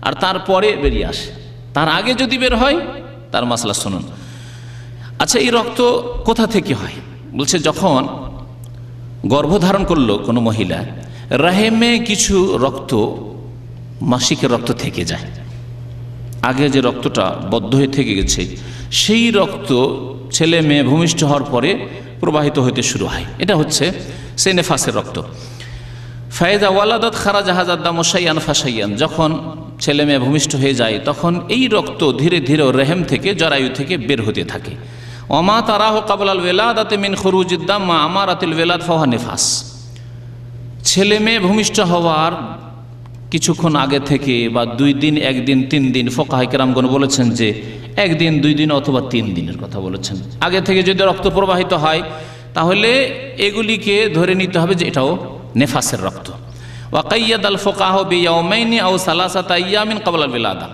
আর তারপরে বেরিয়ে আসে। তার আগে যদি বের হয় তার মাসলা শুনুন। আচ্ছা, এই রক্ত কোথা থেকে হয়? বলছে যখন গর্ভধারণ করলো কোনো মহিলা, রাহেমে কিছু রক্ত, মাসিকের রক্ত থেকে যায়, আগে যে রক্তটা বদ্ধ হয়ে থেকে গেছে, সেই রক্ত ছেলে মেয়ে ভূমিষ্ঠ হওয়ার পরে প্রবাহিত হতে শুরু হয়। এটা হচ্ছে সেই নেফাসের রক্ত। ফায়দা ওয়ালাদাত খারাজা হাজাদ্দাম শাইয়ান ফাশাইয়ান, যখন ছেলে মেয়ে ভূমিষ্ঠ হয়ে যায় তখন এই রক্ত ধীরে ধীরে রেহেম থেকে, জরায়ু থেকে বের হতে থাকে। ওমা তারাহু কাবলাল ওয়ালাদাতি মিন খুরুজিদ্দাম মা আমারাতিল ওয়ালাদ ফাহুয়া নেফাস। ছেলে মেয়ে ভূমিষ্ঠ হওয়ার কিছুক্ষণ আগে থেকে বা 2 দিন, 1 দিন, 3 দিন, ফুকাহায়ে কেরামগণ বলেছেন যে 1 দিন, 2 দিন অথবা 3 দিনের কথা বলেছেন, আগে থেকে যদি রক্ত প্রবাহিত হয় তাহলে এগুলিকে ধরে নিতে হবে যে এটাও নেফাসের রক্ত। ওয়াকাইয়াদাল ফুকাহা বিয়াউমাইনি আও সালাসাতা আইয়ামিন ক্বাবলাল ওয়ালাদা,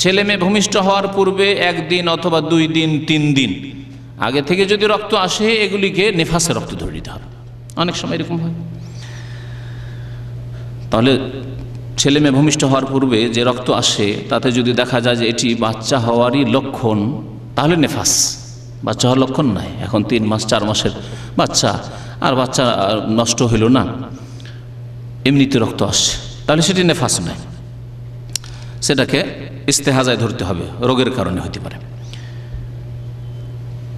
ছেলে মেয়ে ভূমিষ্ঠ হওয়ার পূর্বে 1 দিন অথবা 2 দিন, 3 দিন আগে থেকে যদি রক্ত আসে এগুলিকে নেফাসের রক্ত ধরে নিতে হবে। অনেক সময় এরকম হয়। তাহলে ছেলে মেয়ে ভূমিষ্ঠ হওয়ার পূর্বে যে রক্ত আসে তাতে যদি দেখা যায় যে এটি বাচ্চা হওয়ারই লক্ষণ, তাহলে নেফাস। বাচ্চা হওয়ার লক্ষণ নাই, এখন 3 মাস 4 মাসের বাচ্চা, আর বাচ্চা নষ্ট হইল না, এমনিতে রক্ত আসছে, তাহলে সেটি নেফাস নয়, সেটাকে ইস্তেহাজায় ধরতে হবে, রোগের কারণে হতে পারে।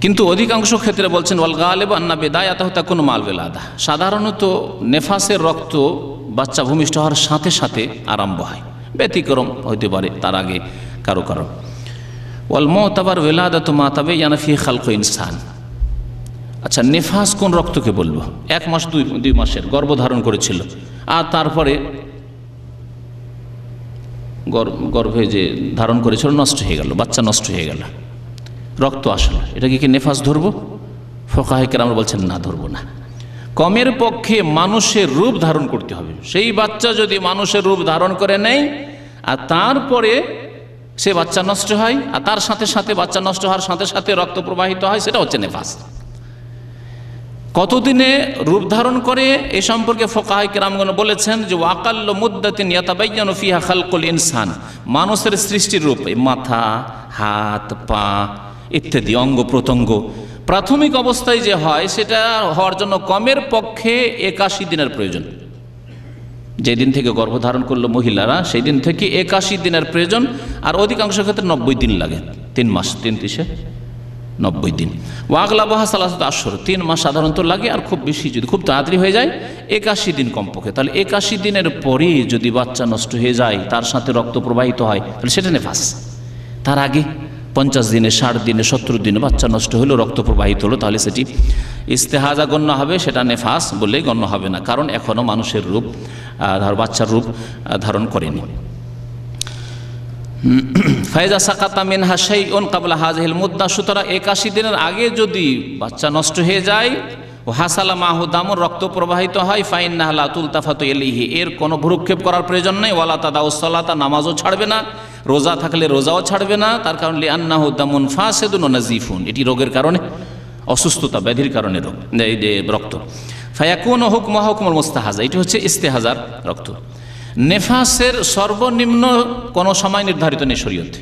কিন্তু অধিকাংশ ক্ষেত্রে বলছেন ওয়াল গালিব আন্না বিদায়াতাহু তাকুনু মাল ওয়ালাদা, সাধারণত নেফাসের রক্ত বাচ্চা ভূমিষ্ঠ হওয়ার সাথে সাথে আরম্ভ হয়, ব্যতিক্রম হইতে পারে তার আগে কারো কারো। ওয়াল মুতাবার ওয়ালাদাতু মা তাবায়্যানা ফি খালকি ইনসান। আচ্ছা, নেফাস কোন রক্তকে বলবো? 1 মাস 2 মাসের গর্ভধারণ করেছিল আর তারপরে গর্ভে যে ধারণ করেছিল নষ্ট হয়ে গেল, বাচ্চা নষ্ট হয়ে গেল, রক্ত আসলো, এটাকে কি নেফাস ধরবো? ফুকাহায়ে কেরাম বলছেন না, ধরবো না। কমের পক্ষে মানুষের রূপ ধারণ করতে হবে। সেই বাচ্চা যদি মানুষের রূপ ধারণ করে নেয় আর তারপরে সে বাচ্চা নষ্ট হয়, আর তার সাথে সাথে বাচ্চা নষ্ট হওয়ার সাথে সাথে রক্ত প্রবাহিত হয়, সেটা হচ্ছে নেফাস। কতদিনে রূপ ধারণ করে এ সম্পর্কে ফুকাহায়ে কেরামগণ বলেছেন যে ওয়াকাল্লু মুদ্দাতিন ইয়াতাবায়্যানু ফিহা খালকুল ইনসান, মানুষের সৃষ্টির রূপ মাথা, হাত, পা ইত্যাদি অঙ্গ প্রত্যঙ্গ প্রাথমিক অবস্থায় যে হয় সেটা হওয়ার জন্য কমের পক্ষে 81 দিনের প্রয়োজন। যেদিন থেকে গর্ভধারণ করলো মহিলারা সেই দিন থেকে 81 দিনের প্রয়োজন, আর অধিকাংশ ক্ষেত্রে 90 দিন লাগে, 3 মাস, 90 দিন। ওয়াগলাবাহা সালাসাত আশহুর, 3 মাস সাধারণত লাগে, আর খুব বেশি যদি খুব তাড়াতাড়ি হয়ে যায় 81 দিন কমপক্ষে। তাহলে 81 দিনের পরে যদি বাচ্চা নষ্ট হয়ে যায়, তার সাথে রক্ত প্রবাহিত হয়, তাহলে সেটা নেফাস। তার আগে 50 দিনে, 60 দিনে, 70 দিনে বাচ্চা নষ্ট হলো, রক্ত প্রবাহিত হলো, তাহলে সেটি ইস্তেহাজা গণ্য হবে, সেটা নেফাস বলেই গণ্য হবে না, কারণ এখনও মানুষের রূপ বাচ্চার রূপ ধারণ করেনি। ফায়জা সাকাতা মিনহা শাইউন ক্বাবলা হাযিহিল মুদ্দা, সুতরাং 81 দিনের আগে যদি বাচ্চা নষ্ট হয়ে যায়, ও হাসালা মাহু দামুন, রক্ত প্রবাহিত হয়, ফাইন্নাহা লা তুলতাফাতু ইলাইহি, এর কোনো ভ্রুক্ষেপ করার প্রয়োজন নেই। ওয়ালা তাদাউস সালাতা, নামাজও ছাড়বে না, রোজা থাকলে রোজাও ছাড়বে না, তার কারণ লিআন্নাহু দামুন ফাসিদুন ওয়া নাজিফুন, এটি রোগের কারণে, অসুস্থতা ব্যাধির কারণে রোগ, এই যে রক্ত। ফায়াকুনু হুকমুহু হুকমুল মুস্তাহাজা, এটি হচ্ছে ইস্তেহাজার রক্ত। নেফাসের সর্বনিম্ন কোনো সময় নির্ধারিত নেই শরীয়তে,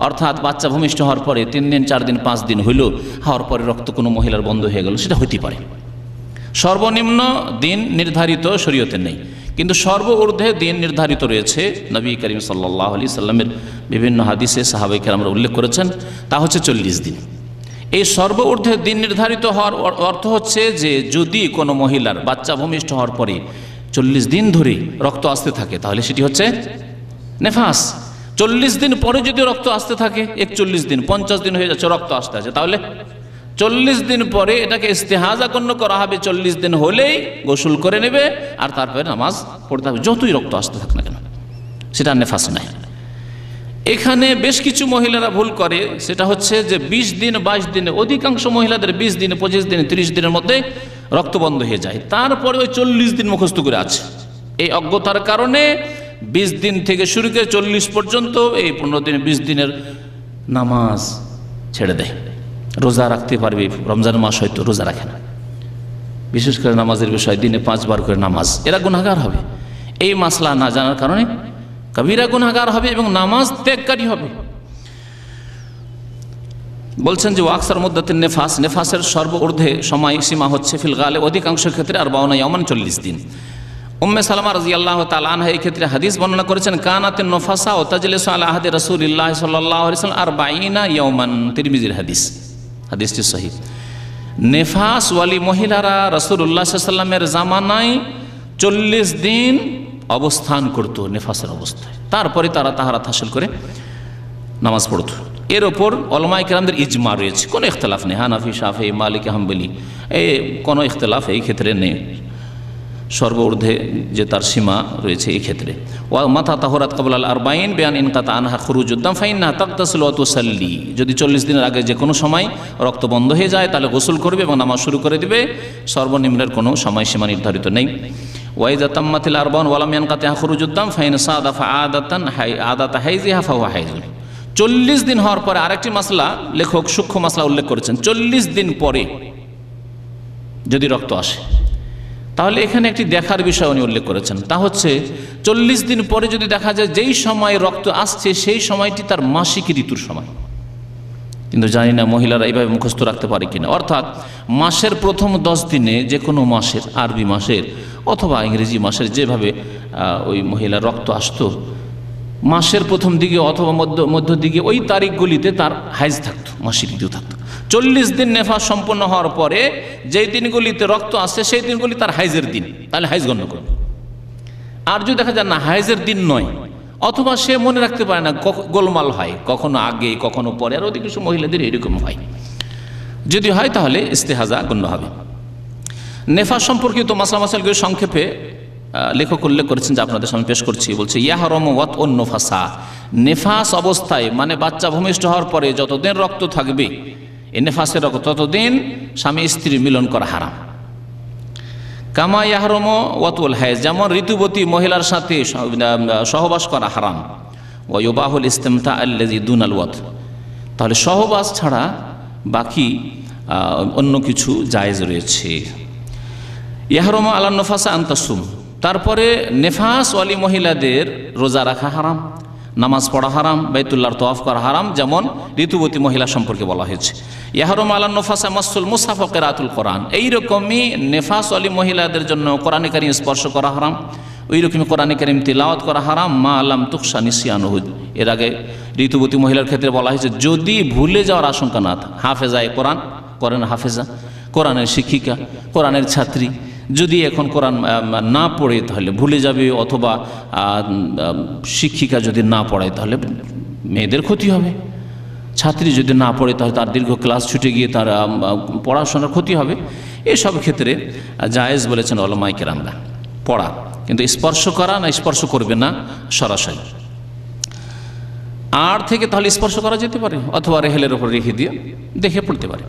অর্থাৎ বাচ্চা ভূমিষ্ঠ হওয়ার পরে 3 দিন, 4 দিন, 5 দিন হইল, হওয়ার পরে রক্ত কোনো মহিলার বন্ধ হয়ে গেল, সেটা হতে পারে। সর্বনিম্ন দিন নির্ধারিত শরীয়তে নেই, কিন্তু সর্ব ঊর্ধ্বে দিন নির্ধারিত রয়েছে। নবী করিম সাল্লাল্লাহু আলাইহি সাল্লামের বিভিন্ন হাদিসে সাহাবায়ে কেরামরা উল্লেখ করেছেন, তা হচ্ছে 40 দিন। এই সর্ব ঊর্ধ্বে দিন নির্ধারিত হওয়ার অর্থ হচ্ছে যে যদি কোনো মহিলার বাচ্চা ভূমিষ্ঠ হওয়ার পরে 40 দিন ধরে রক্ত আসতে থাকে, তাহলে সেটি হচ্ছে নেফাস। 40 দিন পরে যদি রক্ত আসতে থাকে, 41 দিন, 50 দিন হয়ে যাচ্ছে রক্ত আসতে আছে, তাহলে 40 দিন পরে এটাকে ইস্তেহাজা গণ্য করা হবে। 40 দিন হলেই গোসল করে নেবে, আর তারপরে নামাজ পড়তে হবে, যতই রক্ত আসতে থাক না কেন, সেটা নেফাস নাই। এখানে বেশ কিছু মহিলারা ভুল করে, সেটা হচ্ছে যে 20 দিন, 22 দিনে, অধিকাংশ মহিলাদের 20 দিনে, 25 দিনে, 30 দিনের মধ্যে রক্ত বন্ধ হয়ে যায়, তারপরে ওই 40 দিন মুখস্থ করে আছে। এই অজ্ঞতার কারণে 20 দিন থেকে শুরু করে 40 পর্যন্ত, এই 15 দিন, 20 দিনের নামাজ ছেড়ে দেয়। রোজা রাখতে পারবে, রমজান মাস হয়তো রোজা রাখে না, বিশেষ করে নামাজের বিষয় দিনে 5 বার করে নামাজ, এরা গুনাহগার হবে। এই মাসলা না জানার কারণে কবিরা গুনাহগার হবে এবং নামাজ ত্যাগকারী হবে। বলছেন যে ওয়াকসার মুদ্দাতিন নেফাস, নেফাসের সর্ব ঊর্ধ্বে সময় সীমা হচ্ছে ফিল গালিব, অধিকাংশ ক্ষেত্রে 40 ইয়ামান, 40 দিন। উম্মে সালামা রাদিয়াল্লাহু তাআলা আনহা এই ক্ষেত্রে হাদিস বর্ণনা করেছেন, কানাতিন নফাসা ও তাজলিসু আলা আহদি রাসূলিল্লাহ সাল্লাল্লাহু আলাইহি ওয়াসাল্লাম 40 ইয়াওমান, তিরমিজির হাদিস, হাদিসটি সহিহ। নেফাস ওয়ালি মহিলারা রাসূলুল্লাহ সাল্লাল্লাহু আলাইহি ওয়াসাল্লামের জামানায় 40 দিন অবস্থান করত নেফাসের অবস্থায়, তারপরে তারা তাহারাত হাসিল করে নামাজ পড়ত। এর ওপর উলামায়ে কেরামদের ইজমা রয়েছে, কোনো ইখতিলাফ নেই। হানাফি, শাফিঈ, মালিকি, হাম্বলি কোনো ইখতিলাফ এই ক্ষেত্রে নেই। সর্ব ঊর্ধ্বে যে তার সীমা রয়েছে এই ক্ষেত্রে। ওয়া মাতা তাহরাত ক্বাবলা আল 40 বিয়ান ইনকাতা আনহা খুরুজুদ্দাম ফাইন্নাহা তাগতাসিলু ওয়া তুসাল্লি, যদি 40 দিনের আগে যে কোনো সময় রক্ত বন্ধ হয়ে যায় তাহলে গোসল করবে এবং নামাজ শুরু করে দিবে, সর্বনিম্নের কোনো সময়সীমা নির্ধারিত নেই। ওয়াইজা তাম্মাতিল 40 ওয়া লাম ইয়ানকাতা খুরুজুদ্দাম ফাইন সাদাফা আদাতান আদাতা হাইজিহা ফাহুয়া হাইজুন। 40 দিন হওয়ার পরে আরেকটি মাসলা লেখক সূক্ষ্ম মাসলা উল্লেখ করেছেন, 40 দিন পরে যদি রক্ত আসে, তাহলে এখানে একটি দেখার বিষয় উনি উল্লেখ করেছেন, তা হচ্ছে 40 দিন পরে যদি দেখা যায় যেই সময় রক্ত আসছে সেই সময়টি তার মাসিক ঋতুর সময়। কিন্তু জানি না মহিলারা এইভাবে মুখস্থ রাখতে পারে কিনা। অর্থাৎ মাসের প্রথম 10 দিনে, যে কোনো মাসের, আরবি মাসের অথবা ইংরেজি মাসের, যেভাবে ওই মহিলার রক্ত আসতো মাসের প্রথম দিকে অথবা মধ্য দিকে, ওই তারিখগুলিতে তার হাইজ থাকতো, মাসিক ঋতু থাকতো। 40 দিন নেফাস সম্পন্ন হওয়ার পরে যেই দিনগুলিতে রক্ত আসছে সেই দিনগুলি তার হাইজের দিন, তাহলে হাইজ গণ্য করবে। আর যদি দেখা যায় না হাইজের দিন নয়, অথবা সে মনে রাখতে পারে না, গোলমাল হয়, কখনো আগে কখনো পরে, আর অধিকাংশ মহিলাদের এরকম হয়, যদি হয় তাহলে ইস্তেহাজা গণ্য হবে। নেফাস সম্পর্কিত মাসলা মাসাইলগুলো সংক্ষেপে লেখক উল্লেখ করেছেন, যে আপনাদের সামনে পেশ করছি। বলছে ইয়াহরম ওয়াত অন নফাসা, নেফাস অবস্থায় মানে বাচ্চা ভূমিষ্ঠ হওয়ার পরে যতদিন রক্ত থাকবে, এই নেফাসের রক্ত, ততদিন স্বামী স্ত্রী মিলন করা হারাম। কামা ইয়াহরম ওয়াতুল হাইজ, যেমন ঋতুবতী মহিলার সাথে সহবাস করা হারাম। ওয়ায়ুবাহুল ইস্তিমতা আল্লাযী দুনাল ওয়াত, তাহলে সহবাস ছাড়া বাকি অন্য কিছু জায়েজ রয়েছে। ইয়াহরুমু আলান নফাসা আনতাসুম, তারপরে নেফাস ওয়ালি মহিলাদের রোজা রাখা হারাম, নামাজ পড়া হারাম, বাইতুল্লাহর তওয়াফ করা হারাম, যেমন ঋতুবতী মহিলা সম্পর্কে বলা হয়েছে। ইয়াহরুমু আলান নফাসা মাসুল মুসহাফ ওয়া কিরাআতুল কোরআন, এইরকমই নেফাস ওয়ালি মহিলাদের জন্য কোরআনে কারীম স্পর্শ করা হারাম, ওই রকমই কোরআনে কারীম তিলাওয়াত করা হারাম, মা লাম তুকশা নিসিয়ানুহু। এর আগে ঋতুবতী মহিলার ক্ষেত্রে বলা হয়েছে যদি ভুলে যাওয়ার আশঙ্কা না থাকে, হাফেজায় কোরআন, কোরআন হাফেজা, কোরআনের শিক্ষিকা, কোরআনের ছাত্রী যদি এখন কোরআন না পড়ে তাহলে ভুলে যাবে, অথবা শিক্ষিকা যদি না পড়ায় তাহলে মেয়েদের ক্ষতি হবে, ছাত্রী যদি না পড়ে তাহলে তার দীর্ঘ ক্লাস ছুটে গিয়ে তার পড়াশোনার ক্ষতি হবে। এসব ক্ষেত্রে জায়েজ বলেছেন উলামায়ে কেরামরা পড়া, কিন্তু স্পর্শ করা না, স্পর্শ করবে না সরাসরি। আর থেকে তাহলে স্পর্শ করা যেতে পারে, অথবা রেহেলের ওপর রেখে দিয়ে দেখে পড়তে পারে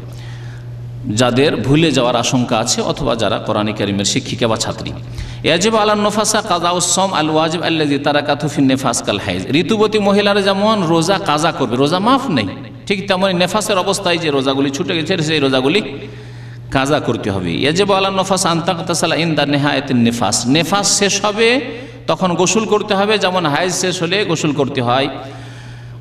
যাদের ভুলে যাওয়ার আশঙ্কা আছে, অথবা যারা কোরআনে কারীমের শিক্ষিকা বা ছাত্রী। ইয়াজিবু আলান নফাসা কাযাউস সাওম আল ওয়াজিব আল্লাযী তারাকাতহু ফিন নিফাস কাল হাইজ, ঋতুবতী মহিলারা যেমন রোজা কাজা করবে, রোজা মাফ নেই, ঠিক তেমনি নেফাসের অবস্থায় যে রোজাগুলি ছুটে গেছে সেই রোজাগুলি কাজা করতে হবে। ইয়াজিবু আলান নফাস আন তাগতাসালা ইনদা নিহায়াতিন নিফাস, নেফাস শেষ হবে তখন গোসল করতে হবে, যেমন হাইজ শেষ হলে গোসল করতে হয়।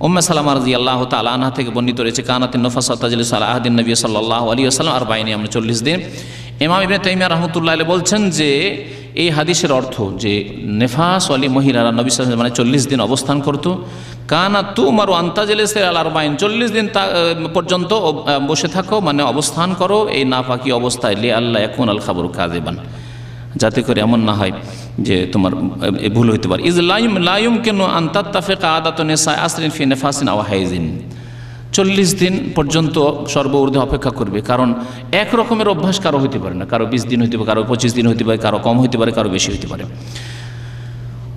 উম্মে সালামা রাদিয়াল্লাহু তাআলা আনহা থেকে বর্ণিত রয়েছে কানাতিন নফাসা তাজলিসু আলা আহদিন নবী সাল্লাল্লাহু আলাইহি ওয়াসাল্লাম 40 দিন। ইমাম ইবনে তাইমিয়া রাহমাতুল্লাহ আলাইহি বলছেন যে এই হাদিসের অর্থ যে নেফাস ওয়ালি মহিলারা নবী সাল্লাল্লাহু আলাইহি ওয়াসাল্লাম 40 দিন অবস্থান করত। কানা তুমারু আন তাজলিসু আলা 40 দিন পর্যন্ত বসে থাকো, মানে অবস্থান করো এই নাপাকি অবস্থায়, লি আল্লাহ ইয়াকুন আল খাবরু কাযিবান, যাতে করে এমন না হয় যে তোমার ভুল হইতে পারে। ইজ লায়ুম কেন আন্তাত্তাফিকা আদাতুন নিসা আসরিন ফি নিফাসিন আও হাইজিন, 40 দিন পর্যন্ত সর্বঊর্ধ্বে অপেক্ষা করবে, কারণ এক রকমের অভ্যাস কারো হইতে পারে না, কারো 20 দিন হইতে পারে, কারো 25 দিন হইতে পারে, কারো কম হইতে পারে, কারো বেশি হইতে পারে।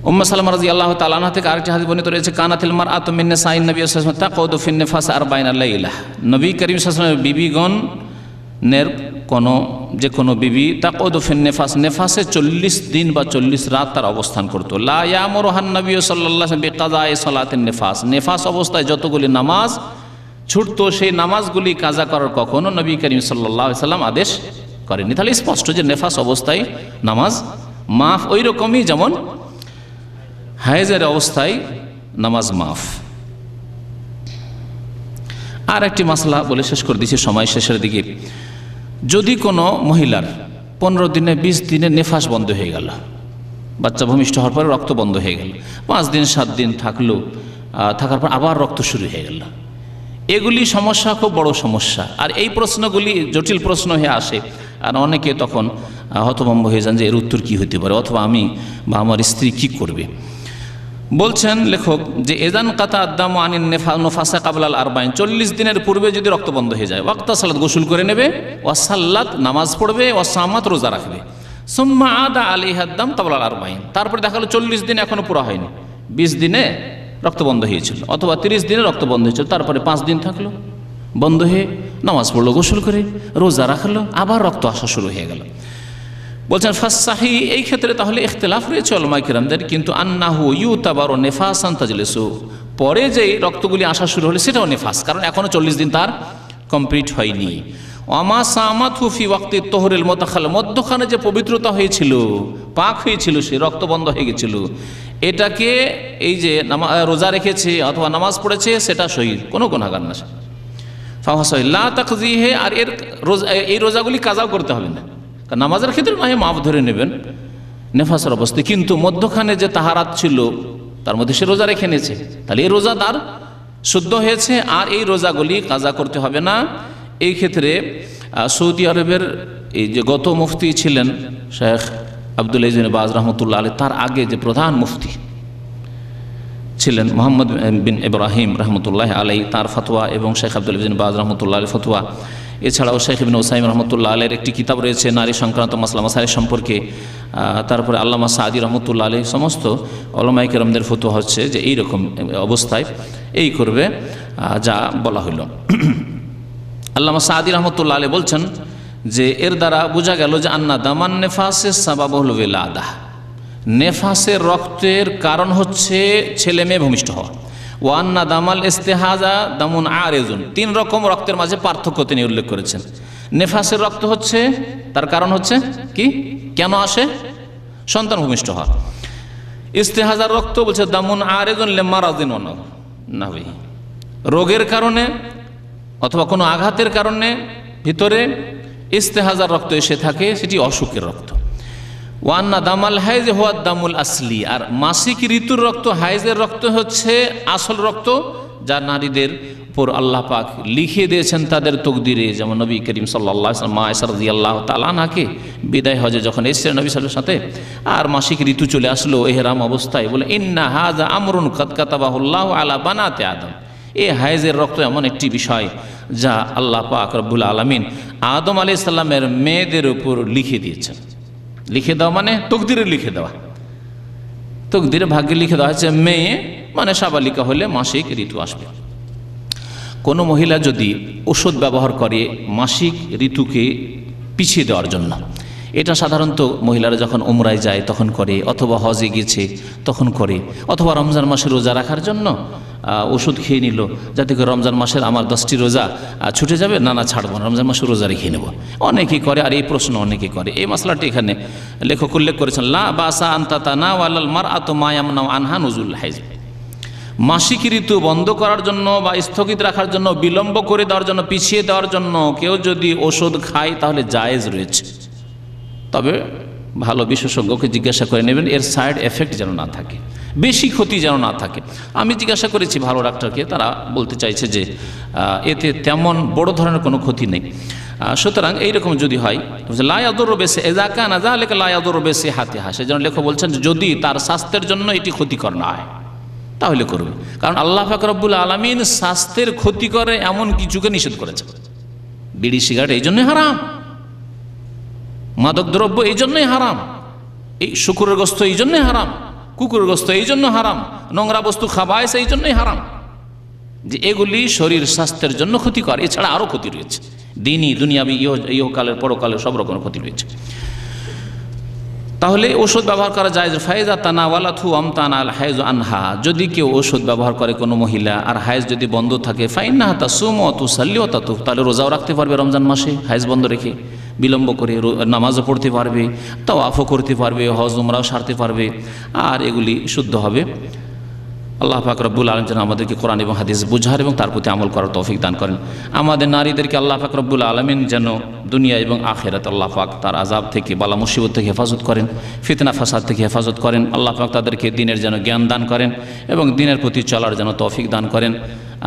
উম্মে সালামা রাদিয়াল্লাহু তাআলা আনহা থেকে আরেকটি হাদিস বর্ণিত রয়েছে কানাতিল মারআতু মিন নিসাইন নবী সাল্লাল্লাহু আলাইহি ওয়াসাল্লাম তাকুদু ফিন নিফাস 40 লাইলা, নবী করিম সাল্লাল্লাহু আলাইহি ওয়াসাল্লামের বিবিগণের যে কোনো বিবি তাকুদু ফিন নিফাস, নেফাসে 40 দিন বা 40 রাত তার অবস্থান করতো। লা ইয়ামুরুহান নবী সাল্লাল্লাহু আলাইহি ওয়াসাল্লাম বিকাযাই সালাতিন নিফাস, নেফাস অবস্থায় যতগুলি নামাজ ছুটতো সেই নামাজগুলি কাজা করার কখনো নবী করিম সাল্লাল্লাহু আলাইহি ওয়াসাল্লাম আদেশ করেননি। তাহলে স্পষ্ট যে নেফাস অবস্থায় নামাজ মাফ, ওই রকমই যেমন হায়েজের অবস্থায় নামাজ মাফ। আর একটি মাসলা বলে শেষ করে দিচ্ছি সময় শেষের দিকে, যদি কোনো মহিলার 15 দিনে 20 দিনে নেফাস বন্ধ হয়ে গেল, বাচ্চা ভূমিষ্ঠ হওয়ার পরে রক্ত বন্ধ হয়ে গেল, 5 দিন 7 দিন থাকলো, থাকার পর আবার রক্ত শুরু হয়ে গেল, এগুলি সমস্যা, খুব বড় সমস্যা। আর এই প্রশ্নগুলি জটিল প্রশ্ন হয়ে আসে, আর অনেকে তখন হতভম্ব হয়ে যান যে এর উত্তর কী হতে পারে, অথবা আমি বা আমার স্ত্রী কী করবে। বলছেন লেখক যে এজান কাতা আদামু আনিন নফাসা কাবলাল 40 দিনের পূর্বে যদি রক্ত বন্ধ হয়ে যায়, ওয়াক্তা সালাত গোসল করে নেবে, ওয়াসাল্লাত নামাজ পড়বে, ওয়াসামাত রোজা রাখবে, সুম্মা আদা আলাইহা দাম কাবলাল 40, তারপরে দেখা গেল 40 দিন এখনো পুরো হয়নি, 20 দিনে রক্ত বন্ধ হয়েছিল, অথবা 30 দিনে রক্ত বন্ধ হয়েছিল, তারপরে 5 দিন থাকলো বন্ধ হয়ে নামাজ পড়লো, গোসল করে রোজা রাখলো, আবার রক্ত আসা শুরু হয়ে গেল। বলছেন ফাসসাহি, এই ক্ষেত্রে তাহলে ইখতিলাফ রয়েছে উলামায়ে কেরামদের, কিন্তু আন্নাহু ইউতাবারু নিফাসান তাজলিসু, পরে যেই রক্তগুলি আসা শুরু হলে সেটাও নেফাস, কারণ এখনও 40 দিন তার কমপ্লিট হয়নি। ওয়ামা সামাতহু ফি ওয়াক্তি তুহরিল মুতাখাল, মধ্যখানে যে পবিত্রতা হয়েছিল, পাক হয়েছিল, সে রক্ত বন্ধ হয়ে গেছিল, এটাকে এই যে রোজা রেখেছে অথবা নামাজ পড়েছে সেটা সহিহ, কোনো গুনাহগার না। ফাহাসাই লা তাকজিহে, আর এই রোজাগুলি কাজাও করতে হবে না, কারণ নামাজের ক্ষেত্রে নয় মাফ ধরে নেবেন নেফাসের অবস্থায়, কিন্তু মধ্যখানে যে তাহারাত ছিল তার মধ্যে সে রোজা রেখে নিয়েছে, তাহলে এই রোজা তার শুদ্ধ হয়েছে, আর এই রোজাগুলি কাজা করতে হবে না। এই ক্ষেত্রে সৌদি আরবের এই যে গত মুফতি ছিলেন শেখ আব্দুল আজিজ বিন বাজ রহমতুল্লাহ আলাইহি, তার আগে যে প্রধান মুফতি ছিলেন মোহাম্মদ বিন ইব্রাহিম রহমতুল্লাহ আলাইহি, তার ফতোয়া, এবং শেখ আব্দুল আজিজ বিন বাজ রহমতুল্লাহ আলাইহি ফতোয়া, এছাড়াও শেখ ইবনে উসাইমিন রহমতুল্লাহ আলাইহির একটি কিতাব রয়েছে নারী সংক্রান্ত মাসলা মাসাইল সম্পর্কে, তারপরে আল্লামা সাদি রহমতুল্লাহ আলাইহি, সমস্ত উলামায়ে কেরামদের ফতোয়া হচ্ছে যে এই রকম অবস্থায় এই করবে যা বলা হইল। আল্লামা সাদি রহমতুল্লাহ আলাইহি বলছেন যে এর দ্বারা বোঝা গেল যে আন্না দামান নেফাসের সাবাবুল ওয়ালাদা, নেফাসের রক্তের কারণ হচ্ছে ছেলে মেয়ে ভূমিষ্ঠ হওয়া। ওয়ান্না দামাল ইস্তেহাজা দামুন আরেজুন, 3 রকম রক্তের মাঝে পার্থক্য তিনি উল্লেখ করেছেন। নেফাসের রক্ত হচ্ছে, তার কারণ হচ্ছে কি, কেন আসে? সন্তান ভূমিষ্ঠ হওয়া। ইস্তেহাজার রক্ত বলছে দামুন আরেজুন লিমারাদিন নাহি, রোগের কারণে অথবা কোনো আঘাতের কারণে ভিতরে ইস্তেহাজার রক্ত এসে থাকে, সেটি অসুখের রক্ত। ওয়ান্না দামাল হাইজ হুয়া দামুল আসলি, আর মাসিক ঋতুর রক্ত, হাইজের রক্ত হচ্ছে আসল রক্ত, যা নারীদের উপর আল্লাহ পাক লিখে দিয়েছেন তাদের তকদিরে। যেমন নবী করিম সাল্লাল্লাহু আলাইহি ওয়াসাল্লাম মা আয়েশা রাদিয়াল্লাহু তাআলা আনহাকে বিদায় হজে যখন এসেছিলেন নবী সাল্লাল্লাহু আলাইহি ওয়াসাল্লামের সাথে, আর মাসিক ঋতু চলে আসলো ইহরাম অবস্থায়, বলে ইন্না হাযা আমরুন কাদ কাতাবাহুল্লাহু আলা বানাতি আদম, এই হাইজের রক্ত এমন একটি বিষয় যা আল্লাহ পাক রব্বুল আলামিন আদম আলাইহিস সালামের মেয়েদের উপর লিখে দিয়েছেন। লিখে দেওয়া মানে তকদিরে লিখে দেওয়া, তকদিরে ভাগ্যে লিখে দেওয়া হচ্ছে মেয়ে মানে সাবালিকা হলে মাসিক ঋতু আসবে। কোনো মহিলা যদি ওষুধ ব্যবহার করে মাসিক ঋতুকে পিছিয়ে দেওয়ার জন্য, এটা সাধারণত মহিলারা যখন উমরায় যায় তখন করে, অথবা হজে গিয়েছে তখন করে, অথবা রমজান মাসে রোজা রাখার জন্য ওষুধ খেয়ে নিল, যাতে করে রমজান মাসের আমার 10টি রোজা ছুটে যাবে, না ছাড়বো না, রমজান মাসে রোজা রেখে নেব। অনেকেই করে, আর এই প্রশ্ন অনেকেই করে। এই মশলাটি এখানে লেখক উল্লেখ করেছেন, লা বাসা আনতাতানা ওয়ালাল মারআতু মা ইয়ামনা আনহা নুজুল হাইজ, মাসিক ঋতু বন্ধ করার জন্য বা স্থগিত রাখার জন্য, বিলম্ব করে দেওয়ার জন্য, পিছিয়ে দেওয়ার জন্য কেউ যদি ওষুধ খায় তাহলে জায়েজ রয়েছে। তবে ভালো বিশেষজ্ঞকে জিজ্ঞাসা করে নেবেন, এর সাইড এফেক্ট যেন না থাকে, বেশি ক্ষতি যেন না থাকে। আমি জিজ্ঞাসা করেছি ভালো ডাক্তারকে, তারা বলতে চাইছে যে এতে তেমন বড় ধরনের কোনো ক্ষতি নেই। সুতরাং এইরকম যদি হয়, লায়াদুর বেশি এজাকা না যা লেখা লায়াদুর বেশি হাতে হাসে, যেন লেখক বলছেন যদি তার স্বাস্থ্যের জন্য এটি ক্ষতিকর না হয় তাহলে করবে। কারণ আল্লাহ পাক রব্বুল আলামিন স্বাস্থ্যের ক্ষতি করে এমন কিছুকে নিষেধ করেছে। বিড়ি সিগারেট এই জন্যই হারাম, মাদক দ্রব্য এই জন্যই হারাম, এই শুকুরের গোস্ত এই জন্যই হারাম, কুকুরের গোস্ত এই জন্য হারাম, নোংরা বস্তু খাবায় সেই জন্যই হারাম, যে এগুলি শরীর স্বাস্থ্যের জন্য ক্ষতিকর। এছাড়া আরও ক্ষতি রয়েছে, দিনই দুনিয়াবি ইহকালের পরকালের সব রকমের ক্ষতি রয়েছে। তাহলে ওষুধ ব্যবহার করা যায়। ফায়জা তানাওয়ালাথু আমতানা আল হায়জ আনহা, যদি কেউ ওষুধ ব্যবহার করে কোনো মহিলা আর হায়েজ যদি বন্ধ থাকে, ফাইন্নাহা তাসুমু ওয়া তুসাল্লি ওয়া তাতুফ, তাহলে রোজাও রাখতে পারবে রমজান মাসে হায়েজ বন্ধ রেখে, বিলম্ব করে নামাজও পড়তে পারবে, তাওয়াফও করতে পারবে, হজ উমরাও সারতে পারবে, আর এগুলি শুদ্ধ হবে। আল্লাহ পাক রব্বুল আলামিন যেন আমাদেরকে কোরআন এবং হাদিস বুঝার এবং তার প্রতি আমল করার তৌফিক দান করেন। আমাদের নারীদেরকে আল্লাহ পাক রব্বুল আলামিন যেন দুনিয়া এবং আখিরাত আল্লাহ পাক তার আযাব থেকে, বালা মুসিবত থেকে হেফাজত করেন, ফিতনা ফাসাদ থেকে হেফাজত করেন। আল্লাহ পাক তাদেরকে দিনের যেন জ্ঞান দান করেন এবং দিনের প্রতি চলার যেন তৌফিক দান করেন।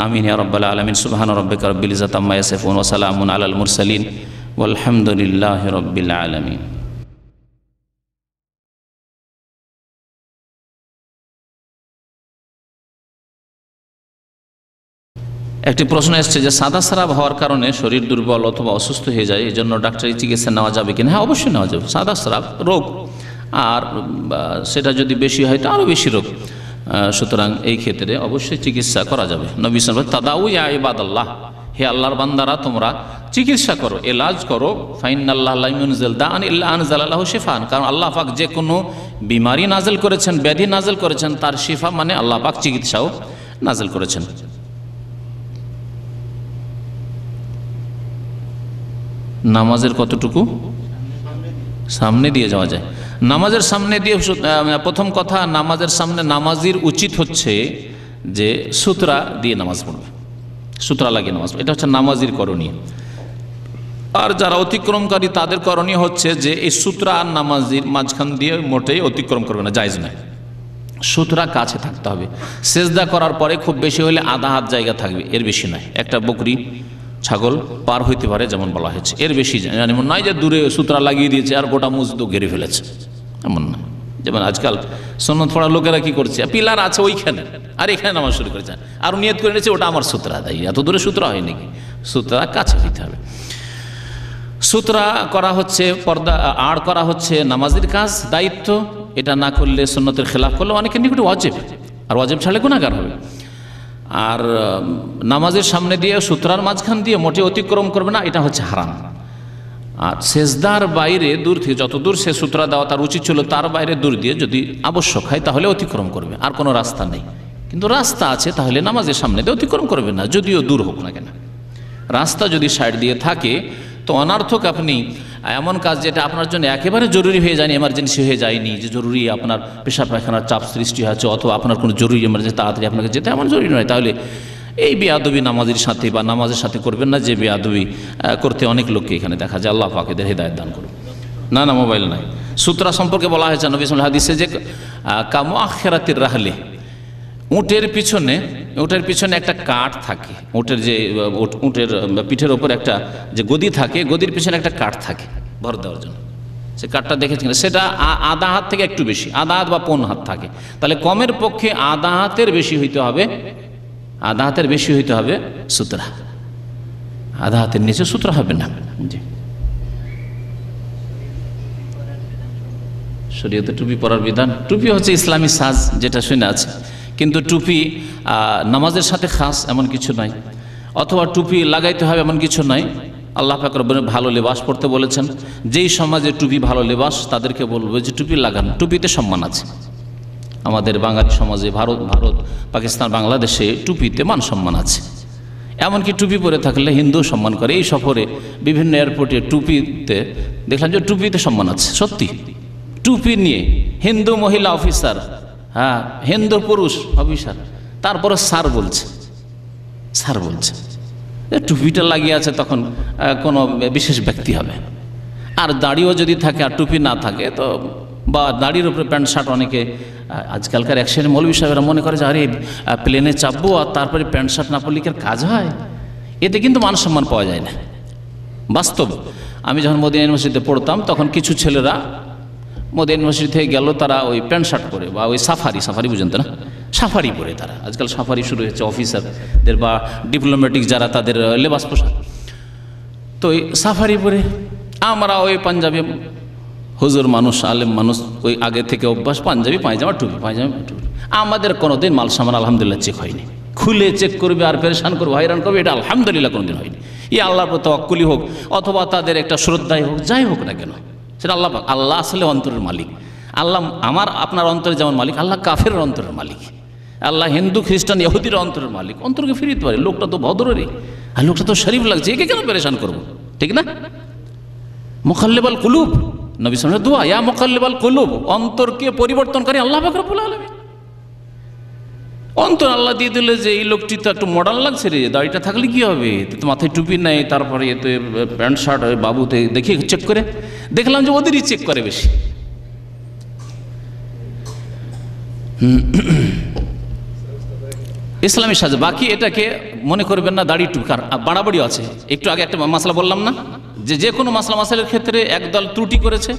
আমিন ইয়া রাব্বাল আলামিন। সুবহান রাব্বিকা রাব্বিল ইজ্জাতি আম্মা ইয়াসিফুন ওয়া সালামুন আলাল মুরসালিন ওয়ালহামদুলিল্লাহি রাব্বিল আলামিন। একটি প্রশ্ন এসছে যে সাদা স্রাব হওয়ার কারণে শরীর দুর্বল অথবা অসুস্থ হয়ে যায়, এই জন্য ডাক্তারি চিকিৎসা নেওয়া যাবে কিনা? হ্যাঁ, অবশ্যই নেওয়া যাবে। সাদা স্রাব রোগ, আর সেটা যদি বেশি হয় তো আরও বেশি রোগ, সুতরাং এই ক্ষেত্রে অবশ্যই চিকিৎসা করা যাবে। নবী সাল্লাল্লাহু আলাইহি ওয়াসাল্লাম তাদাউ ইয়া ইবাদাল্লাহ, হে আল্লাহর বান্দারা তোমরা চিকিৎসা করো, এলাজ করো। ফাইনাল্লাহ লা ইউনজিল দাআন ইল্লা আনজালা লাহু শিফাআন, কারণ আল্লাহ পাক যে কোনো বিমারি নাজিল করেছেন, ব্যাধি নাজিল করেছেন, তার শিফা মানে আল্লাহ পাক চিকিৎসাও নাজিল করেছেন। নামাজের কতটুকু সামনে দিয়ে যাওয়া যায়? নামাজের সামনে দিয়ে, প্রথম কথা, নামাজের সামনে নামাজির উচিত হচ্ছে যে সুতরা দিয়ে নামাজ পড়বে, সুতরা লাগিয়ে নামাজ পড়বে, এটা হচ্ছে নামাজির করণীয়। আর যারা অতিক্রমকারী তাদের করণীয় হচ্ছে যে এই সুতরা আর নামাজির মাঝখান দিয়ে মোটেই অতিক্রম করবে না, জায়েজ নয়। সুতরা কাছে থাকতে হবে। সেজদা করার পরে খুব বেশি হলে আধা হাত জায়গা থাকবে, এর বেশি নয়। একটা বকরি ছাগল পার হইতে পারে যেমন বলা হয়েছে, এর বেশি এমন নয় যে দূরে সুতরা লাগিয়ে দিয়েছে আর গোটা মসজিদও ঘিরে ফেলেছে, এমন না। যেমন আজকাল সুন্নত পড়া লোকেরা কি করছে, পিলার আছে ওইখানে আর এখানে নামাজ শুরু করেছে, আর নিয়ত করে নিয়েছে ওটা আমার সুতরা দেয়, এত দূরে সুতরা হয় নাকি? সুতরা কাছে দিতে হবে। সুতরা করা হচ্ছে, পর্দা আড় করা হচ্ছে নামাজের কাজ, দায়িত্ব। এটা না করলে সুন্নতের খেলাফ করলে অনেকের নিকটে ওয়াজিব, আর ওয়াজিব ছাড়লে গুনাহগার হবে। আর নামাজের সামনে দিয়ে সুতরার মাঝখান দিয়ে মোটে অতিক্রম করবে না, এটা হচ্ছে হারাম। আর সেজদার বাইরে দূর থেকে, যত দূর সে সুতরা দেওয়া তার উচিত ছিল তার বাইরে দূর দিয়ে যদি আবশ্যক হয় তাহলে অতিক্রম করবে, আর কোনো রাস্তা নেই। কিন্তু রাস্তা আছে তাহলে নামাজের সামনে দিয়ে অতিক্রম করবে না, যদিও দূর হোক না কেন। রাস্তা যদি সাইড দিয়ে থাকে তো অনার্থক আপনি এমন কাজ যেটা আপনার জন্য একেবারে জরুরি হয়ে যায়নি, এমার্জেন্সি হয়ে যায়নি, যে জরুরি আপনার পেশাব পায়খানার চাপ সৃষ্টি হয়েছে অথবা আপনার কোনো জরুরি এমার্জেন্সি তাড়াতাড়ি আপনাকে যেতে এমন জরুরি নয়, তাহলে এই বেয়াদবি নামাজের সাথে বা নামাজের সাথে করবেন না, যে বেয়াদবি করতে অনেক লোককে এখানে দেখা যায়। আল্লাহ পাক এদের হেদায়েত দান করুন। না না, মোবাইল নাই। সূত্রা সম্পর্কে বলা হয়েছে নবী সাল্লাল্লাহু আলাইহি হাদিসে যে কামু আখিরাতির রাহলে, উটের পিছনে একটা কাঠ থাকে, উটের পিঠের ওপর একটা যে গদি থাকে, গদির পিছনে একটা কাঠ থাকে ভর দেওয়ার জন্য। সে কাঠটা দেখেছেন, সেটা আধা হাত থেকে একটু বেশি, আধা হাত বা পৌন হাত থাকে। তাহলে কমের পক্ষে আধা হাতের বেশি হইতে হবে সুতরা, আধা হাতের নিচে সুতরা হবে না। জি, শরীয়তে টুপি পরার বিধান। টুপি হচ্ছে ইসলামী সাজ, যেটা শুনে আছে, কিন্তু টুপি নামাজের সাথে খাস এমন কিছু নাই, অথবা টুপি লাগাইতে হবে এমন কিছু নাই। আল্লাহ পাক রব্বুল ভালো লেবাস পরতে বলেছেন। যেই সমাজে টুপি ভালো লেবাস, তাদেরকে বলবো যে টুপি লাগান, টুপিতে সম্মান আছে। আমাদের বাঙালি সমাজে, ভারত পাকিস্তান বাংলাদেশে টুপিতে মান সম্মান আছে। এমনকি টুপি পরে থাকলে হিন্দু সম্মান করে। এই সফরে বিভিন্ন এয়ারপোর্টে টুপিতে দেখলাম যে টুপিতে সম্মান আছে। সত্যি, টুপি নিয়ে হিন্দু মহিলা অফিসার, হ্যাঁ হিন্দু পুরুষ অফিসার, তারপরে স্যার বলছে টুপিটা লাগিয়ে আছে, তখন কোনো বিশেষ ব্যক্তি হবে। আর দাড়িও যদি থাকে আর টুপি না থাকে, তো বা দাড়ির উপরে প্যান্ট শার্ট, অনেকে আজকালকার এক শ্রেণীর মৌলবী সাহেবরা মনে করে যে আরে প্লেনে চাপবো আর তারপরে প্যান্ট শার্ট না পরলে কি আর কাজ হয়? এতে কিন্তু মান সম্মান পাওয়া যায় না। বাস্তব, আমি যখন মদিনা ইউনিভার্সিটিতে পড়তাম, তখন কিছু ছেলেরা মদিনা ইউনিভার্সিটি থেকে গেল, তারা ওই প্যান্ট শার্ট পরে বা ওই সাফারি বুঝেন তো না, সাফারি পরে, তারা আজকাল সাফারি শুরু হয়েছে অফিসারদের বা ডিপ্লোম্যাটিক যারা, তাদের লেবাস পোশাক। তো ওই সাফারি পরে আমরা ওই পাঞ্জাবি হুজুর মানুষ, আলেম মানুষ, ওই আগে থেকে অভ্যাস, পাঞ্জাবি পায়জামা টুপি, আমাদের কোনোদিন মাল সামান আলহামদুলিল্লাহ চেক হয়নি। খুলে চেক করবে আর পেরেশান করবে, হয়রান করবে, এটা আলহামদুলিল্লাহ কোনোদিন হয়নি। এই আল্লাহর প্রতি তাওয়াক্কুলি হোক অথবা তাদের একটা শ্রদ্ধাই হোক, যাই হোক না কেন, সেটা আল্লাহ পাক। আল্লাহ আসলে অন্তরের মালিক। আল্লাহ আমার আপনার অন্তরে যেমন মালিক, আল্লাহ কাফেরের অন্তরের মালিক। আল্লাহ হিন্দু খ্রিস্টান ইহুদির অন্তরের মালিক। অন্তরকে ফিরিতে পারে। লোকটা তো ভদ্ররই, আর লোকটা তো শরীফ লাগছে, একে কেন পেরেশান করবো? ঠিক না? মুকাল্লিবাল কুলুব, নবী সাল্লাল্লাহু আলাইহি ওয়াসাল্লাম দোয়া, ইয়া মুকাল্লিবাল কুলুব, অন্তরকে পরিবর্তনকারী আল্লাহ পাক রব্বুল আলামিন। অন্তর আল্লাহ দিয়ে দিলে যে এই লোকটি তো একটু মডার্ন লাগছে রে, দাড়িটা থাকলে কি হবে, তো মাথায় টুপি নেই, তারপরে এতে প্যান্ট শার্ট, বাবুতে দেখি চেক করে দেখলাম যে ওদেরই চেক করে বেশি। ইসলামী সাজ। বাকি এটাকে মনে করবেন না দাড়ি টুকার বাড়াবাড়িও আছে। একটু আগে একটা মাসলা বললাম না, যে কোনো মাসলার ক্ষেত্রে একদল ত্রুটি করেছে,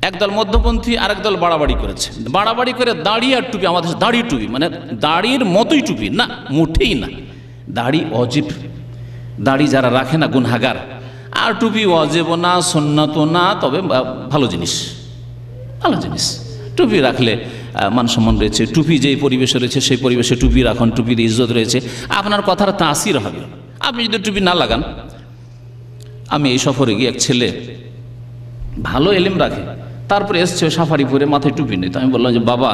একদল মধ্যপন্থী, আর একদল বাড়াবাড়ি করেছে। বাড়াবাড়ি করে দাড়ি আর টুপি, আমাদের দাড়ি টুপি মানে দাড়ির মতোই টুপি না, মোটেই না। দাড়ি অজিব, দাড়ি যারা রাখে না গুনহাগার। আর টুপি অজেবও না, সুন্নতও না, তবে ভালো জিনিস। টুপি রাখলে মান সম্মান রয়েছে। টুপি যেই পরিবেশে রয়েছে সেই পরিবেশে টুপি রাখুন, টুপির ইজ্জত রয়েছে, আপনার কথার তাসির হবে। আপনি যদি টুপি না লাগান, আমি এই সফরে গিয়ে এক ছেলে ভালো এলিম রাখে, তারপরে এসছে সাফারি পরে, মাথায় টুপি নেই। তো আমি বললাম যে বাবা,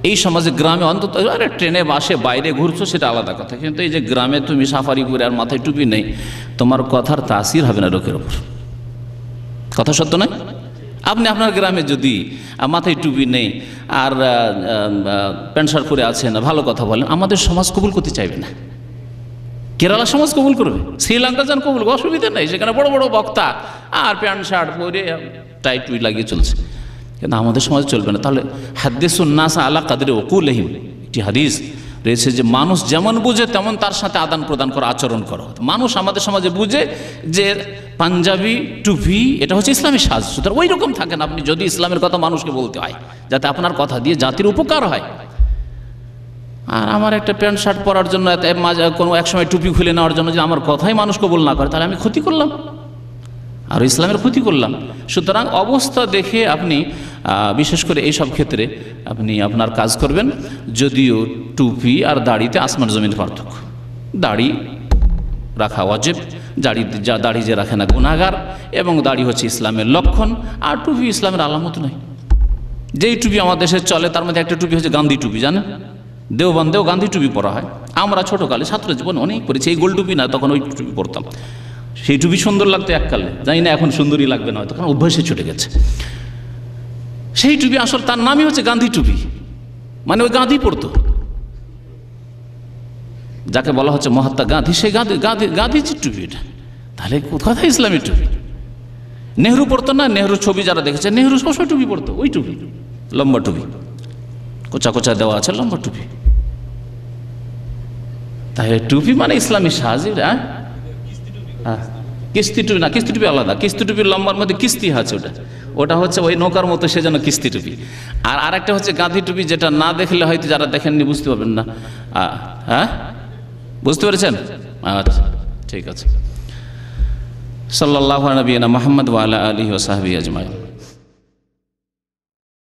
এই সমাজে গ্রামে অন্তত, আরে ট্রেনে বাসে বাইরে ঘুরছো সেটা আলাদা কথা, কিন্তু এই যে গ্রামে তুমি সাফারি পরে আর মাথায় টুপি নেই, তোমার কথার তাসির হবে না লোকের ওপর। কথা সত্য নয়? আপনি আপনার গ্রামে যদি মাথায় টুপি নেই আর প্যান্ট শার্ট পরে আছেন, ভালো কথা বলেন, আমাদের সমাজ কবুল করতে চাইবে না। কেরালা সমাজ কবুল করবে, শ্রীলঙ্কা যান কবুল, অসুবিধা নেই, সেখানে বড় বড় বক্তা আর প্যান্ট শার্ট পরে টাই টুই লাগিয়ে চলছে, কিন্তু আমাদের সমাজে চলবে না। তাহলে হাদিসুন নাস আলা কাদরে ওকুলহিম, একটি হাদিস রয়েছে যে মানুষ যেমন বুঝে তেমন তার সাথে আদান প্রদান করো, আচরণ করো। মানুষ আমাদের সমাজে বুঝে যে পাঞ্জাবি টুপি এটা হচ্ছে ইসলামী সাজ, সুতরাং ওই রকম থাকেন আপনি যদি ইসলামের কথা মানুষকে বলতে হয়, যাতে আপনার কথা দিয়ে জাতির উপকার হয়। আর আমার একটা প্যান্ট শার্ট পরার জন্য কোনো এক সময় টুপি খুলে নেওয়ার জন্য যে আমার কথাই মানুষ কবুল না করে, তাহলে আমি ক্ষতি করলাম, আর ইসলামের ক্ষতি করলাম। সুতরাং অবস্থা দেখে আপনি বিশেষ করে এই সব ক্ষেত্রে আপনি আপনার কাজ করবেন। যদিও টুপি আর দাড়িতে আসমান জমিন পার্থক্য। দাড়ি রাখা ওয়াজিব, দাড়ি যে রাখে না গুনাহগার, এবং দাড়ি হচ্ছে ইসলামের লক্ষণ, আর টুপি ইসলামের আলামত নয়। যেই টুপি আমাদের দেশে চলে তার মধ্যে একটা টুপি হচ্ছে গান্ধী টুপি, জানেন? দেওবন্দেও গান্ধী টুপি পরা হয়। আমরা ছোটোকালে ছাত্র জীবন অনেক পড়েছি, এই গোল টুপি না, তখন ওই টুপি পরতাম। সেই টুপি সুন্দর লাগতো এককালে, জানি না এখন সুন্দরই লাগবে না হয়তো, কারণ অভ্যাসে ছুটে গেছে। সেই টুপি আসলে তার নামই হচ্ছে গান্ধী টুপি, মানে ওই গান্ধী পড়তো, যাকে বলা হচ্ছে মহাত্মা গান্ধী, সেই গান্ধীজির টুপি এটা। তাহলে কোথায় ইসলামী টুপি? নেহরু পড়তো না? নেহরু ছবি যারা দেখেছে, নেহরু সবসময় টুপি পড়তো, ওই টুপি, লম্বা টুপি, কোচা কোচা দেওয়া আছে, লম্বা টুপি। তাই টুপি মানে ইসলামী সাজ। হ্যাঁ, কিস্তি টুপি না, কিস্তি টুপি আলাদা। কিস্তি টুপির লম্বার মধ্যে কিস্তি আছে, ওটা হচ্ছে ওই নৌকার মতো, সেজন্য কিস্তি টুপি। আর আরেকটা হচ্ছে গান্ধী টুপি, যেটা না দেখলে হয়তো যারা দেখেননি বুঝতে পারবেন না। হ্যাঁ, বুঝতে পেরেছেন? আচ্ছা, ঠিক আছে। সাল্লাল্লাহু আলা নবিয়িনা মুহাম্মদ ওয়া আলা আলিহি ওয়া সাহবিহি আজমাইন।